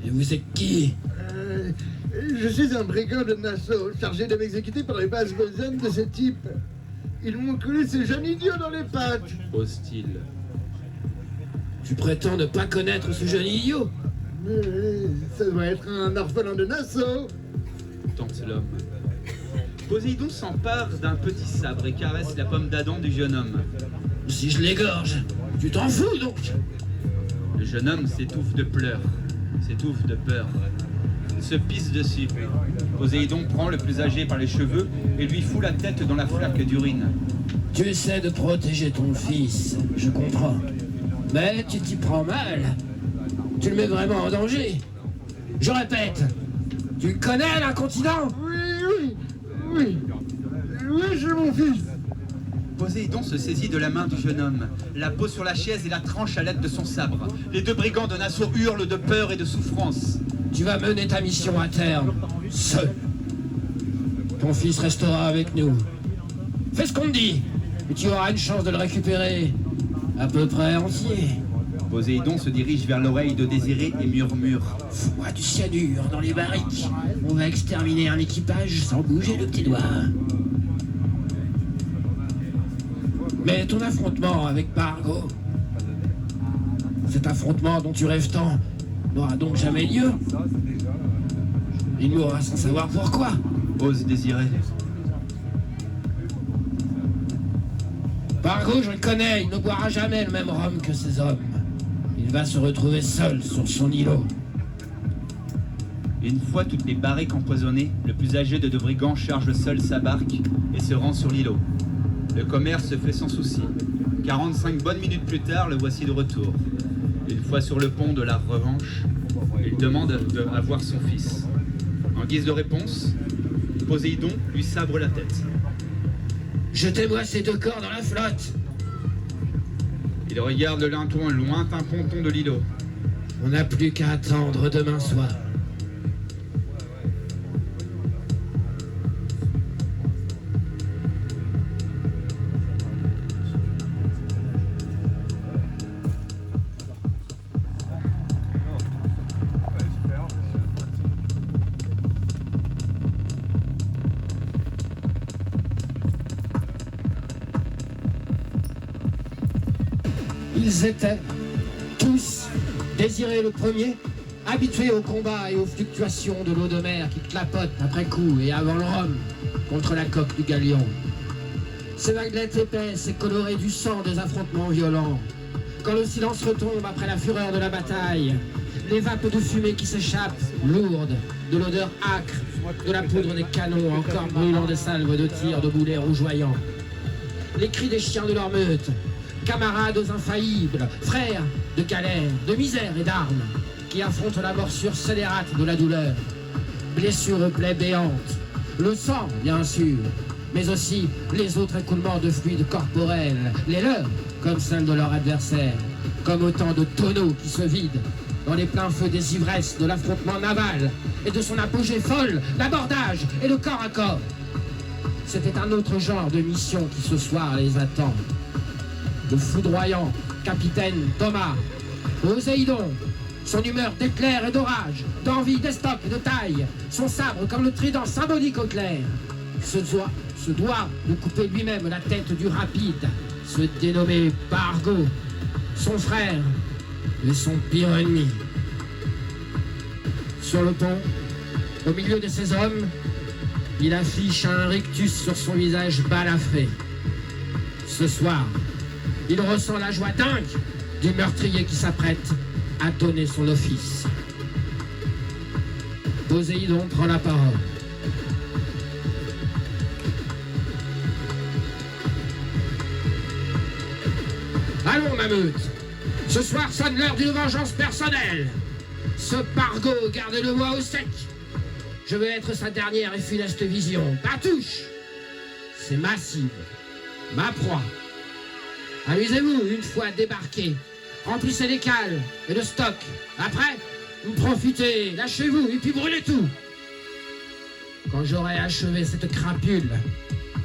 Et vous êtes qui? Je suis un brigand de Nassau, chargé de m'exécuter par les bases besoines de ce type. Ils m'ont collé ces jeunes idiots dans les pattes. Hostile. Tu prétends ne pas connaître ce jeune idiot? Ça doit être un orphelin de Nassau. Tente l'homme. Poséidon s'empare d'un petit sabre et caresse la pomme d'Adam du jeune homme. Si je l'égorge, tu t'en fous donc? Le jeune homme s'étouffe de pleurs, s'étouffe de peur. Il se pisse dessus. Poséidon prend le plus âgé par les cheveux et lui fout la tête dans la flaque d'urine. Tu essaies de protéger ton fils, je comprends. Mais tu t'y prends mal. Tu le mets vraiment en danger. Je répète, tu connais l'incontinent? Oui, c'est mon fils. Poséidon se saisit de la main du jeune homme, la pose sur la chaise et la tranche à l'aide de son sabre. Les deux brigands de Nassau hurlent de peur et de souffrance. Tu vas mener ta mission à terme, seul. Ton fils restera avec nous. Fais ce qu'on te dit, et tu auras une chance de le récupérer. À peu près entier. Poséidon se dirige vers l'oreille de Désiré et murmure. Fous-moi du cyanure dans les barriques. On va exterminer un équipage sans bouger le petit doigt. Mais ton affrontement avec Pargo, cet affrontement dont tu rêves tant, n'aura donc jamais lieu. Il mourra sans savoir pourquoi. Ose Désiré. Pargo, je le connais, il ne boira jamais le même rhum que ses hommes. Il va se retrouver seul sur son îlot. Une fois toutes les barriques empoisonnées, le plus âgé de deux brigands charge seul sa barque et se rend sur l'îlot. Le commerce se fait sans souci. 45 bonnes minutes plus tard, le voici de retour. Une fois sur le pont de la Revanche, il demande à voir son fils. En guise de réponse, Poséidon lui sabre la tête. Jetez-moi ces deux corps dans la flotte. Il regarde le lointain ponton de l'îlot. On n'a plus qu'à attendre demain soir. Ils étaient tous, Désiré le premier, habitués au combat et aux fluctuations de l'eau de mer qui clapote après coup et avant le rhum contre la coque du galion. Ces vaguelettes épaisses et colorées du sang des affrontements violents. Quand le silence retombe après la fureur de la bataille, les vapes de fumée qui s'échappent, lourdes, de l'odeur âcre, de la poudre des canons encore brûlant des salves de tir de boulets rougeoyants. Les cris des chiens de leur meute, camarades infaillibles, frères de galère, de misère et d'armes, qui affrontent la morsure scélérate de la douleur. Blessures aux plaies béantes, le sang, bien sûr, mais aussi les autres écoulements de fluides corporels, les leurs, comme celles de leurs adversaires, comme autant de tonneaux qui se vident dans les pleins feux des ivresses de l'affrontement naval et de son apogée folle, l'abordage et le corps à corps. C'était un autre genre de mission qui ce soir les attend. Le foudroyant capitaine Thomas, Poséidon, son humeur d'éclair et d'orage, d'envie, d'estoc et de taille, son sabre comme le trident symbolique au clair, se doit de couper lui-même la tête du rapide, se dénommer Pargo, son frère et son pire ennemi. Sur le pont, au milieu de ses hommes, il affiche un rictus sur son visage balafré. Ce soir, il ressent la joie dingue du meurtrier qui s'apprête à donner son office. Poséidon prend la parole. Allons, ma meute. Ce soir sonne l'heure d'une vengeance personnelle. Ce Pargo, gardez-le-moi au sec. Je veux être sa dernière et funeste vision. Patouche, c'est ma cible, ma proie. Amusez-vous une fois débarqué. Remplissez les cales et le stock. Après, profitez, lâchez-vous et puis brûlez tout. Quand j'aurai achevé cette crapule,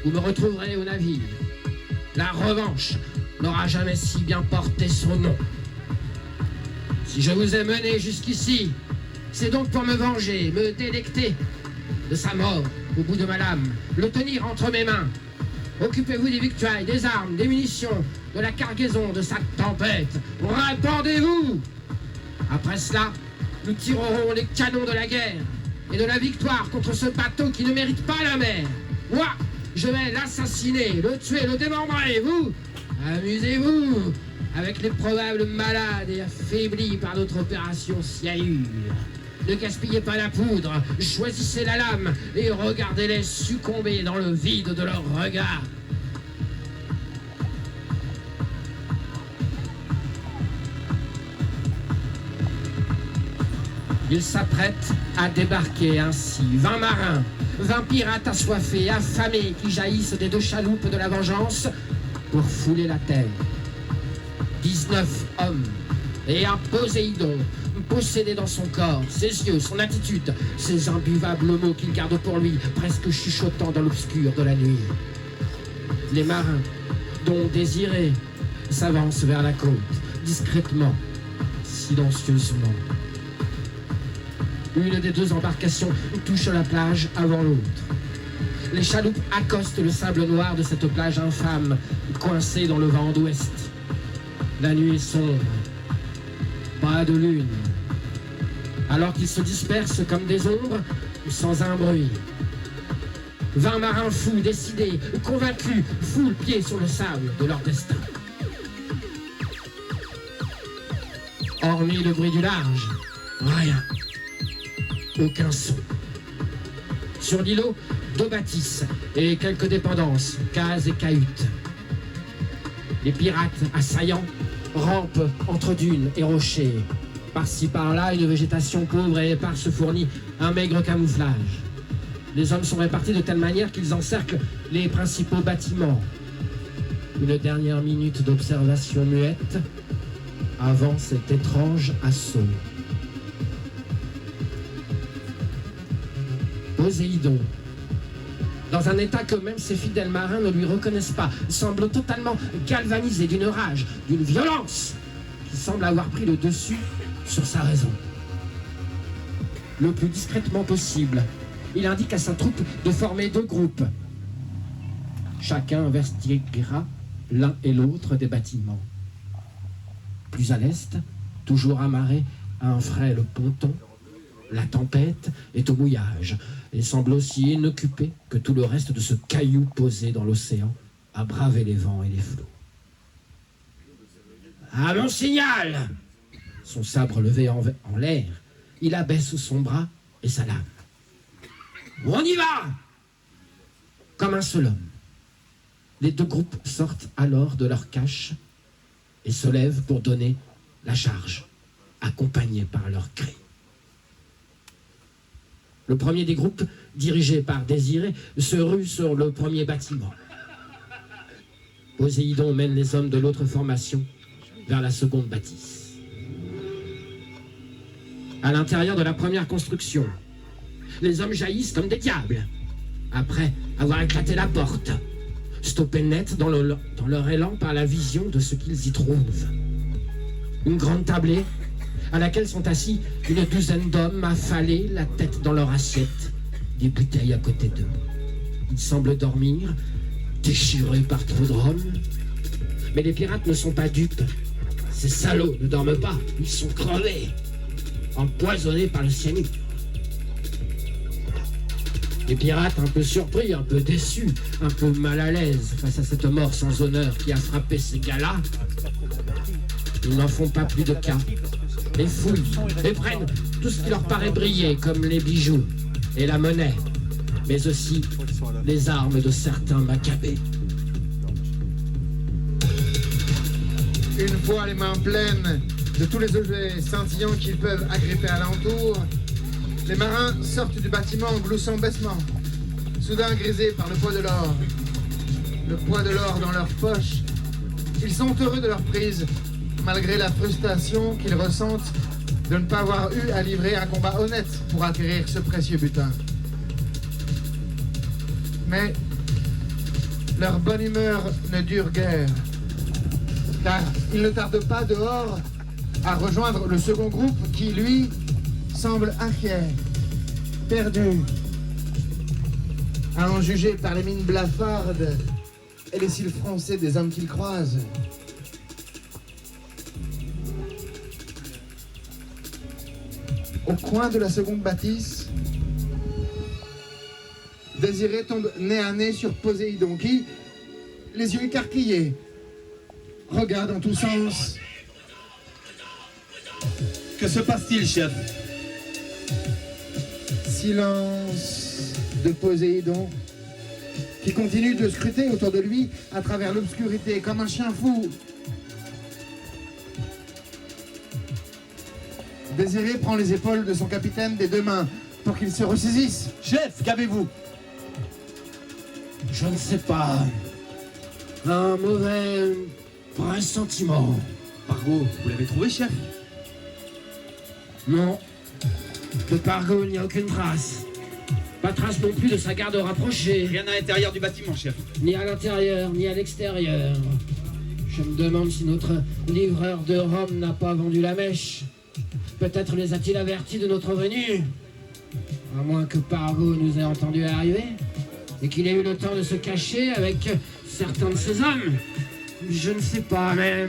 vous me retrouverez au navire. La revanche n'aura jamais si bien porté son nom. Si je vous ai mené jusqu'ici, c'est donc pour me venger, me délecter de sa mort au bout de ma lame, le tenir entre mes mains. Occupez-vous des victuailles, des armes, des munitions, de la cargaison de sa tempête. Répandez-vous! Après cela, nous tirerons les canons de la guerre et de la victoire contre ce bateau qui ne mérite pas la mer. Moi, je vais l'assassiner, le tuer, le démembrer. Vous, amusez-vous avec les probables malades et affaiblis par notre opération Siahure. Ne gaspillez pas la poudre, choisissez la lame et regardez-les succomber dans le vide de leur regard. Ils s'apprêtent à débarquer ainsi. 20 marins, 20 pirates assoiffés, affamés, qui jaillissent des deux chaloupes de la vengeance pour fouler la terre. 19 hommes et un Poséidon, possédé dans son corps, ses yeux, son attitude, ces imbuvables mots qu'il garde pour lui, presque chuchotant dans l'obscur de la nuit. Les marins, dont Désiré, s'avance vers la côte, discrètement, silencieusement. Une des deux embarcations touche la plage avant l'autre. Les chaloupes accostent le sable noir de cette plage infâme, coincée dans le vent d'ouest. La nuit est sombre. Pas de lune. Alors qu'ils se dispersent comme des ombres, sans un bruit. 20 marins fous, décidés, convaincus, foulent pied sur le sable de leur destin. Hormis le bruit du large, rien. Aucun son. Sur l'îlot, 2 bâtisses et quelques dépendances, cases et cahutes. Les pirates assaillants rampent entre dunes et rochers. Par-ci par-là, une végétation pauvre et éparse fournit un maigre camouflage. Les hommes sont répartis de telle manière qu'ils encerclent les principaux bâtiments. Une dernière minute d'observation muette avant cet étrange assaut. Poséidon, dans un état que même ses fidèles marins ne lui reconnaissent pas, semble totalement galvanisé d'une rage, d'une violence qui semble avoir pris le dessus sur sa raison. Le plus discrètement possible, il indique à sa troupe de former 2 groupes. Chacun investiguera l'un et l'autre des bâtiments. Plus à l'est, toujours amarré à un frêle ponton, la tempête est au mouillage et semble aussi inoccupée que tout le reste de ce caillou posé dans l'océan à braver les vents et les flots. À mon signal! Son sabre levé en l'air, il abaisse son bras et sa lame. On y va! Comme un seul homme. Les 2 groupes sortent alors de leur cache et se lèvent pour donner la charge, accompagnés par leurs cris. Le premier des groupes, dirigé par Désiré, se rue sur le premier bâtiment. Poséidon mène les hommes de l'autre formation vers la seconde bâtisse. À l'intérieur de la première construction, les hommes jaillissent comme des diables, après avoir éclaté la porte, stoppés net dans leur élan par la vision de ce qu'ils y trouvent. Une grande tablée, à laquelle sont assis une douzaine d'hommes affalés, la tête dans leur assiette, des bouteilles à côté d'eux. Ils semblent dormir, déchirés par trop de rhum. Mais les pirates ne sont pas dupes. Ces salauds ne dorment pas, ils sont crevés, empoisonnés par le cyanure. Les pirates, un peu surpris, un peu déçus, un peu mal à l'aise face à cette mort sans honneur qui a frappé ces gars-là, ils n'en font pas plus de cas. Les fouillent et prennent tout ce qui leur paraît briller, comme les bijoux et la monnaie, mais aussi les armes de certains macabées. Une fois les mains pleines de tous les objets scintillants qu'ils peuvent agripper alentour, les marins sortent du bâtiment en gloussant baissement, soudain grisés par le poids de l'or. Le poids de l'or dans leurs poches, ils sont heureux de leur prise, malgré la frustration qu'ils ressentent de ne pas avoir eu à livrer un combat honnête pour acquérir ce précieux butin. Mais leur bonne humeur ne dure guère, car ils ne tardent pas dehors à rejoindre le second groupe qui, lui, semble inquiet, perdu, à en juger par les mines blafardes et les cils froncés des hommes qu'ils croisent. Au coin de la seconde bâtisse, Désiré tombe nez à nez sur Poséidon qui, les yeux écarquillés, regarde en tous sens. Que se passe-t-il, chef? Silence de Poséidon qui continue de scruter autour de lui à travers l'obscurité comme un chien fou. Désiré prend les épaules de son capitaine des 2 mains pour qu'il se ressaisisse. Chef, qu'avez-vous? Je ne sais pas. Un mauvais pressentiment. Pargo, vous l'avez trouvé, chef? Non. De Pargo, il n'y a aucune trace. Pas trace non plus de sa garde rapprochée. Rien à l'intérieur du bâtiment, chef. Ni à l'intérieur, ni à l'extérieur. Je me demande si notre livreur de Rome n'a pas vendu la mèche. Peut-être les a-t-il avertis de notre venue. À moins que Pargo nous ait entendus arriver et qu'il ait eu le temps de se cacher avec certains de ses hommes. Je ne sais pas, mais...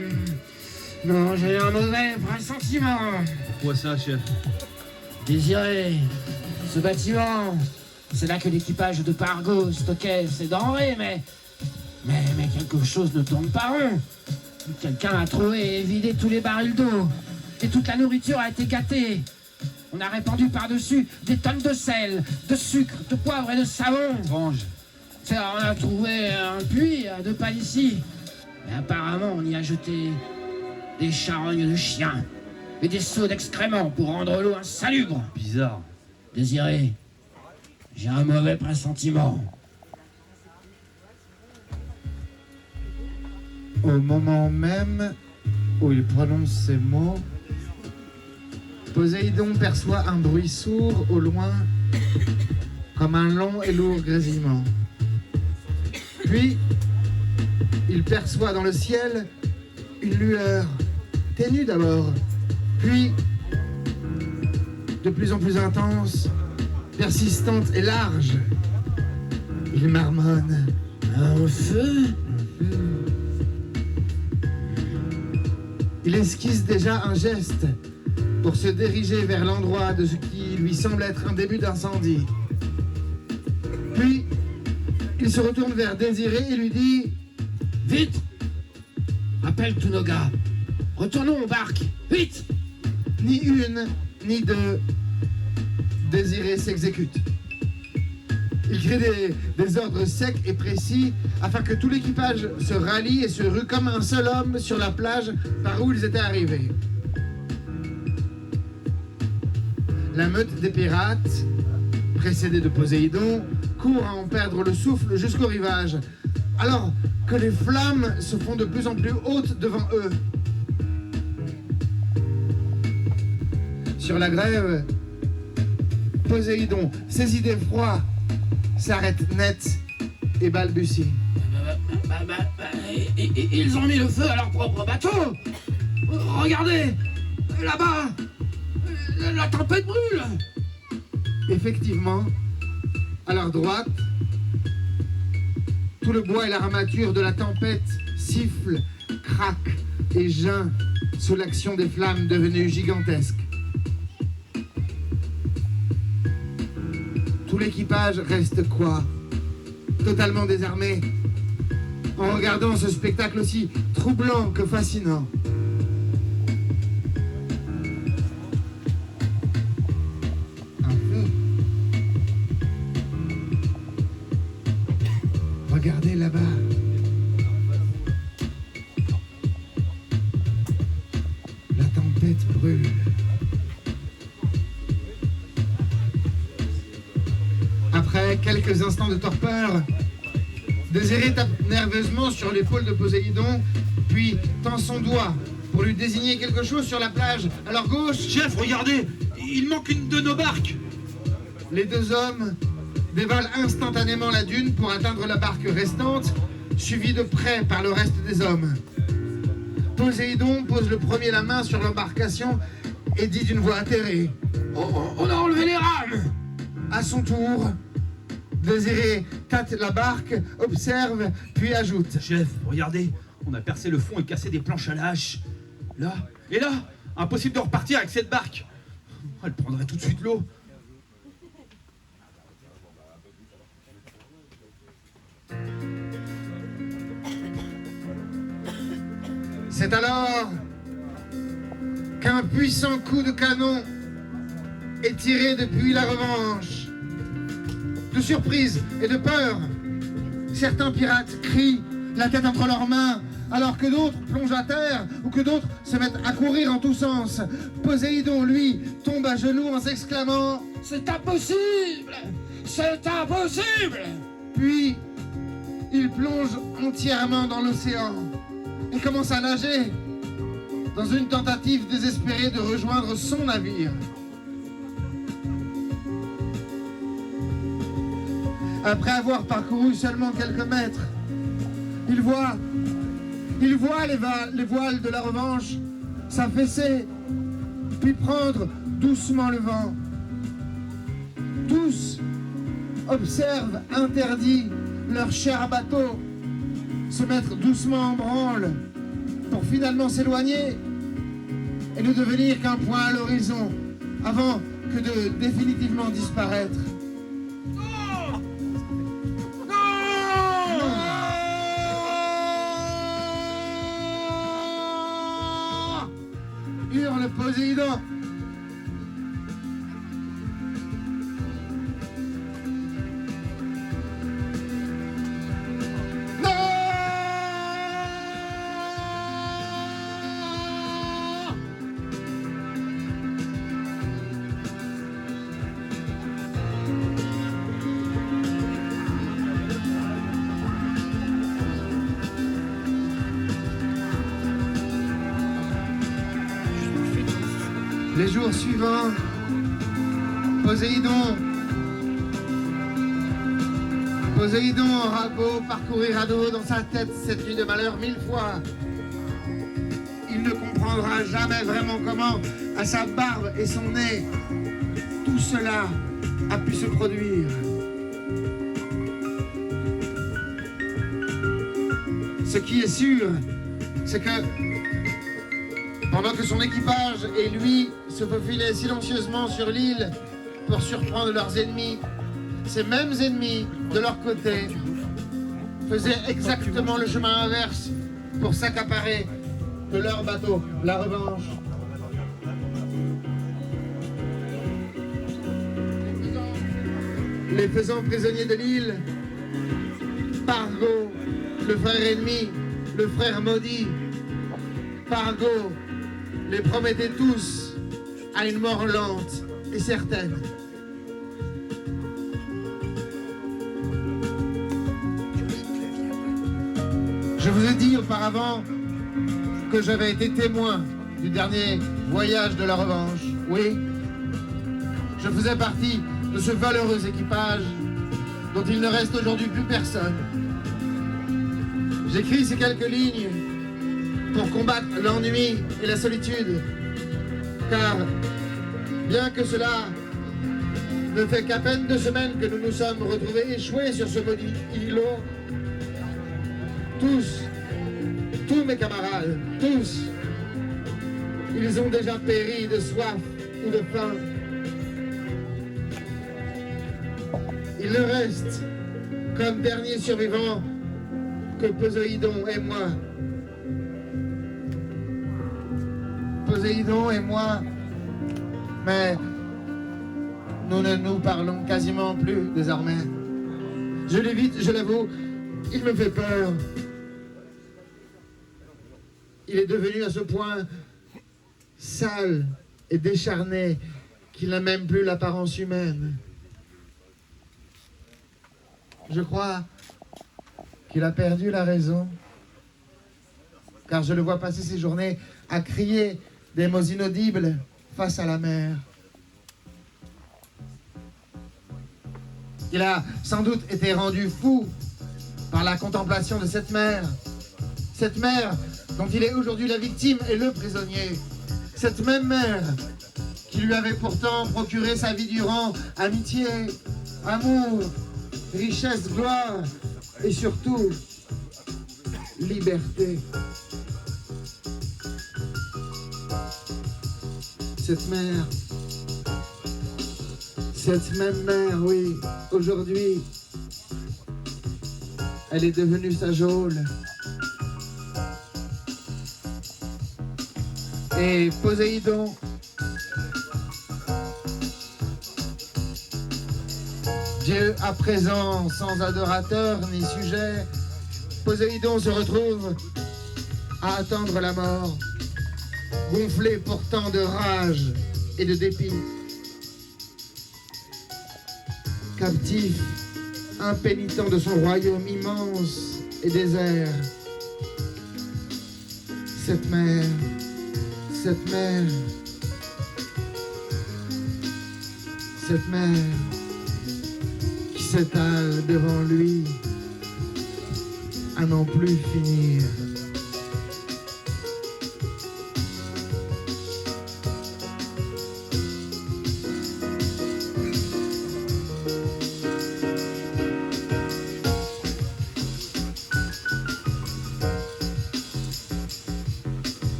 Non, j'ai un mauvais pressentiment. Pourquoi ça, chef? Désiré, ce bâtiment, c'est là que l'équipage de Pargo stockait ses denrées, mais quelque chose ne tourne pas rond. Quelqu'un a trouvé et vidé tous les barils d'eau. Et toute la nourriture a été gâtée. On a répandu par-dessus des tonnes de sel, de sucre, de poivre et de savon. Étrange. On a trouvé un puits à 2 pas d'ici. Mais apparemment, on y a jeté des charognes de chiens et des seaux d'excréments pour rendre l'eau insalubre. Bizarre. Désiré, j'ai un mauvais pressentiment. Au moment même où il prononce ces mots, Poséidon perçoit un bruit sourd au loin, comme un long et lourd grésillement. Puis, il perçoit dans le ciel une lueur, ténue d'abord, puis de plus en plus intense, persistante et large. Il marmonne. Un feu? Il esquisse déjà un geste pour se diriger vers l'endroit de ce qui lui semble être un début d'incendie. Puis, il se retourne vers Désiré et lui dit « Vite! Appelle tous nos gars. Retournons aux barques. Vite! » Ni une, ni deux, Désiré s'exécute. Il crée des ordres secs et précis afin que tout l'équipage se rallie et se rue comme un seul homme sur la plage par où ils étaient arrivés. La meute des pirates, précédée de Poséidon, court à en perdre le souffle jusqu'au rivage, alors que les flammes se font de plus en plus hautes devant eux. Sur la grève, Poséidon, saisi d'effroi, s'arrête net et balbutie. Ils ont mis le feu à leur propre bateau. Regardez, là-bas, la tempête brûle. Effectivement, à leur droite, tout le bois et l'armature de la tempête sifflent, craquent et geint sous l'action des flammes devenues gigantesques. Tout l'équipage reste quoi? Totalement désarmé, en regardant ce spectacle aussi troublant que fascinant. Un feu. Regardez là-bas. La tempête brûle. Après quelques instants de torpeur, Désiré tape nerveusement sur l'épaule de Poséidon, puis tend son doigt pour lui désigner quelque chose sur la plage à leur gauche. Chef, regardez, il manque une de nos barques. Les deux hommes dévalent instantanément la dune pour atteindre la barque restante, suivis de près par le reste des hommes. Poséidon pose le premier la main sur l'embarcation et dit d'une voix atterrée: On a enlevé les rames. À son tour, Désiré tâte la barque, observe, puis ajoute: Chef, regardez, on a percé le fond et cassé des planches à la hache. Là, et là, impossible de repartir avec cette barque. Elle prendrait tout de suite l'eau. C'est alors qu'un puissant coup de canon est tiré depuis la Revanche. De surprise et de peur, certains pirates crient, la tête entre leurs mains, alors que d'autres plongent à terre ou que d'autres se mettent à courir en tous sens. Poséidon, lui, tombe à genoux en s'exclamant: C'est impossible! C'est impossible! Puis, il plonge entièrement dans l'océan et commence à nager dans une tentative désespérée de rejoindre son navire. Après avoir parcouru seulement quelques mètres, il voit Il voit les voiles de la revanche s'affaisser, puis prendre doucement le vent. Tous observent interdits leur cher bateau se mettre doucement en branle pour finalement s'éloigner et ne devenir qu'un point à l'horizon avant que de définitivement disparaître. Hurle Poséidon. Les jours suivants, Poséidon aura beau parcourir à dos dans sa tête cette nuit de malheur 1000 fois. Il ne comprendra jamais vraiment comment, à sa barbe et son nez, tout cela a pu se produire. Ce qui est sûr, c'est que pendant que son équipage et lui se faufilaient silencieusement sur l'île pour surprendre leurs ennemis, ces mêmes ennemis, de leur côté, faisaient exactement le chemin inverse pour s'accaparer de leur bateau, la revanche. Les faisant prisonniers de l'île, Pargo, le frère ennemi, le frère maudit, Pargo les promettait tous à une mort lente et certaine. Je vous ai dit auparavant que j'avais été témoin du dernier voyage de la revanche. Oui, je faisais partie de ce valeureux équipage dont il ne reste aujourd'hui plus personne. J'écris ces quelques lignes pour combattre l'ennui et la solitude, car bien que cela ne fait qu'à peine 2 semaines que nous nous sommes retrouvés échoués sur ce maudit îlot, tous mes camarades, tous, ils ont déjà péri de soif ou de faim. Il ne reste comme dernier survivant que Poséidon et moi. Poséidon et moi, mais nous ne nous parlons quasiment plus désormais. Je l'évite, je l'avoue, il me fait peur. Il est devenu à ce point sale et décharné qu'il n'a même plus l'apparence humaine. Je crois qu'il a perdu la raison, car je le vois passer ses journées à crier des mots inaudibles face à la mer. Il a sans doute été rendu fou par la contemplation de cette mer dont il est aujourd'hui la victime et le prisonnier. Cette même mer qui lui avait pourtant procuré sa vie durant amitié, amour, richesse, gloire et surtout liberté. Cette même mer, oui, aujourd'hui, elle est devenue sa geôle. Et Poséidon, Dieu à présent sans adorateur ni sujet, Poséidon se retrouve à attendre la mort, gonflé pourtant de rage et de dépit. Captif, impénitent de son royaume immense et désert. Cette mer qui s'étale devant lui à n'en plus finir.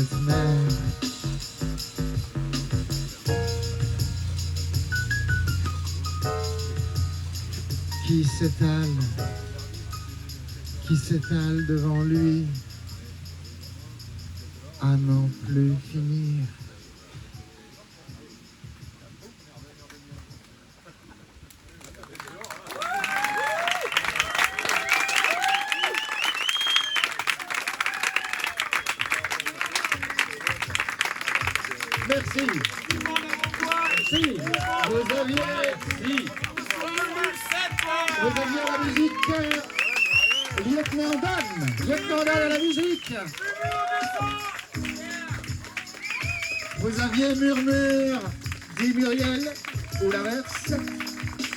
cette mer qui s'étale devant lui à n'en plus finir. Merci. Merci. Vous aviez à la musique Lieutenant Dan. Lieutenant Dan à la musique. Vous aviez Murmure, dit Muriel, ou l'inverse,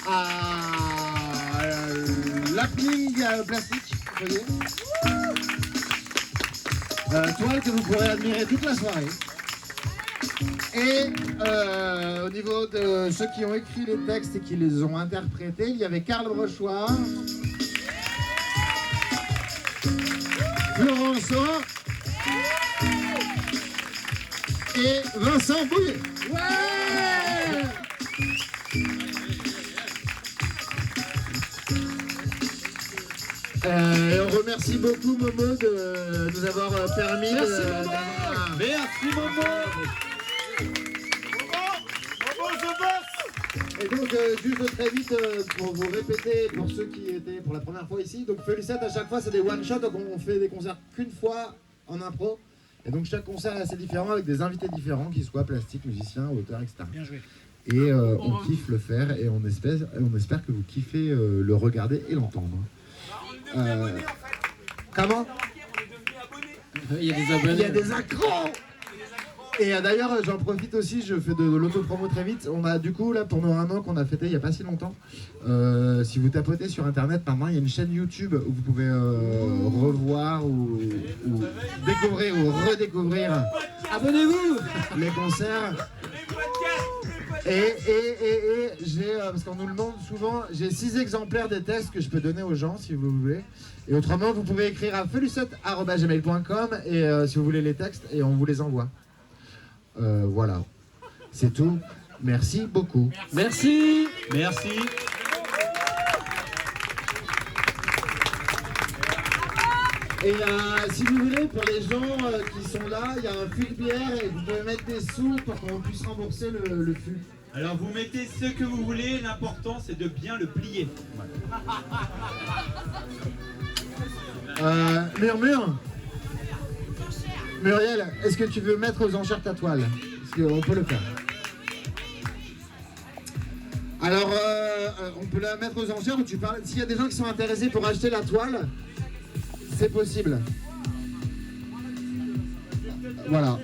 à l'happening plastique, vous voyez. Toile que vous pourrez admirer toute la soirée. Et au niveau de ceux qui ont écrit les textes et qui les ont interprétés, il y avait Karl Brochoir, Florence Sorin et Vincent Bouillet. Ouais! On remercie beaucoup Momo de nous avoir permis Merci Momo. Et donc, juste très vite, pour vous répéter, pour ceux qui étaient pour la première fois ici, donc Felicette, à chaque fois, c'est des one-shots, donc on fait des concerts qu'une fois en impro. Et donc, chaque concert est assez différent, avec des invités différents, qu'ils soient plastiques, musiciens, auteurs, etc. Bien joué. Et on kiffe le faire, et on espère que vous kiffez le regarder et l'entendre. Comment ? Il y a des abonnés. Il y a des accros. Et d'ailleurs, j'en profite aussi, je fais de l'autopromo très vite. On a du coup, là, pour nos 1 an qu'on a fêté il n'y a pas si longtemps, si vous tapotez sur internet, maintenant il y a une chaîne YouTube où vous pouvez revoir ou découvrir ou redécouvrir. Abonnez-vous les concerts. Et j'ai, parce qu'on nous le demande souvent, j'ai 6 exemplaires des textes que je peux donner aux gens si vous voulez. Et autrement, vous pouvez écrire à felucette@gmail.com et si vous voulez les textes, et on vous les envoie. Voilà, c'est tout. Merci beaucoup. Merci. Merci. Et si vous voulez, pour les gens qui sont là, il y a un fût de bière et vous pouvez mettre des sous pour qu'on puisse rembourser le fût. Alors vous mettez ce que vous voulez, l'important c'est de bien le plier. Murmure. Muriel, est-ce que tu veux mettre aux enchères ta toile? Parce qu'on peut le faire. Alors, on peut la mettre aux enchères ou tu parles. S'il y a des gens qui sont intéressés pour acheter la toile, c'est possible. Voilà.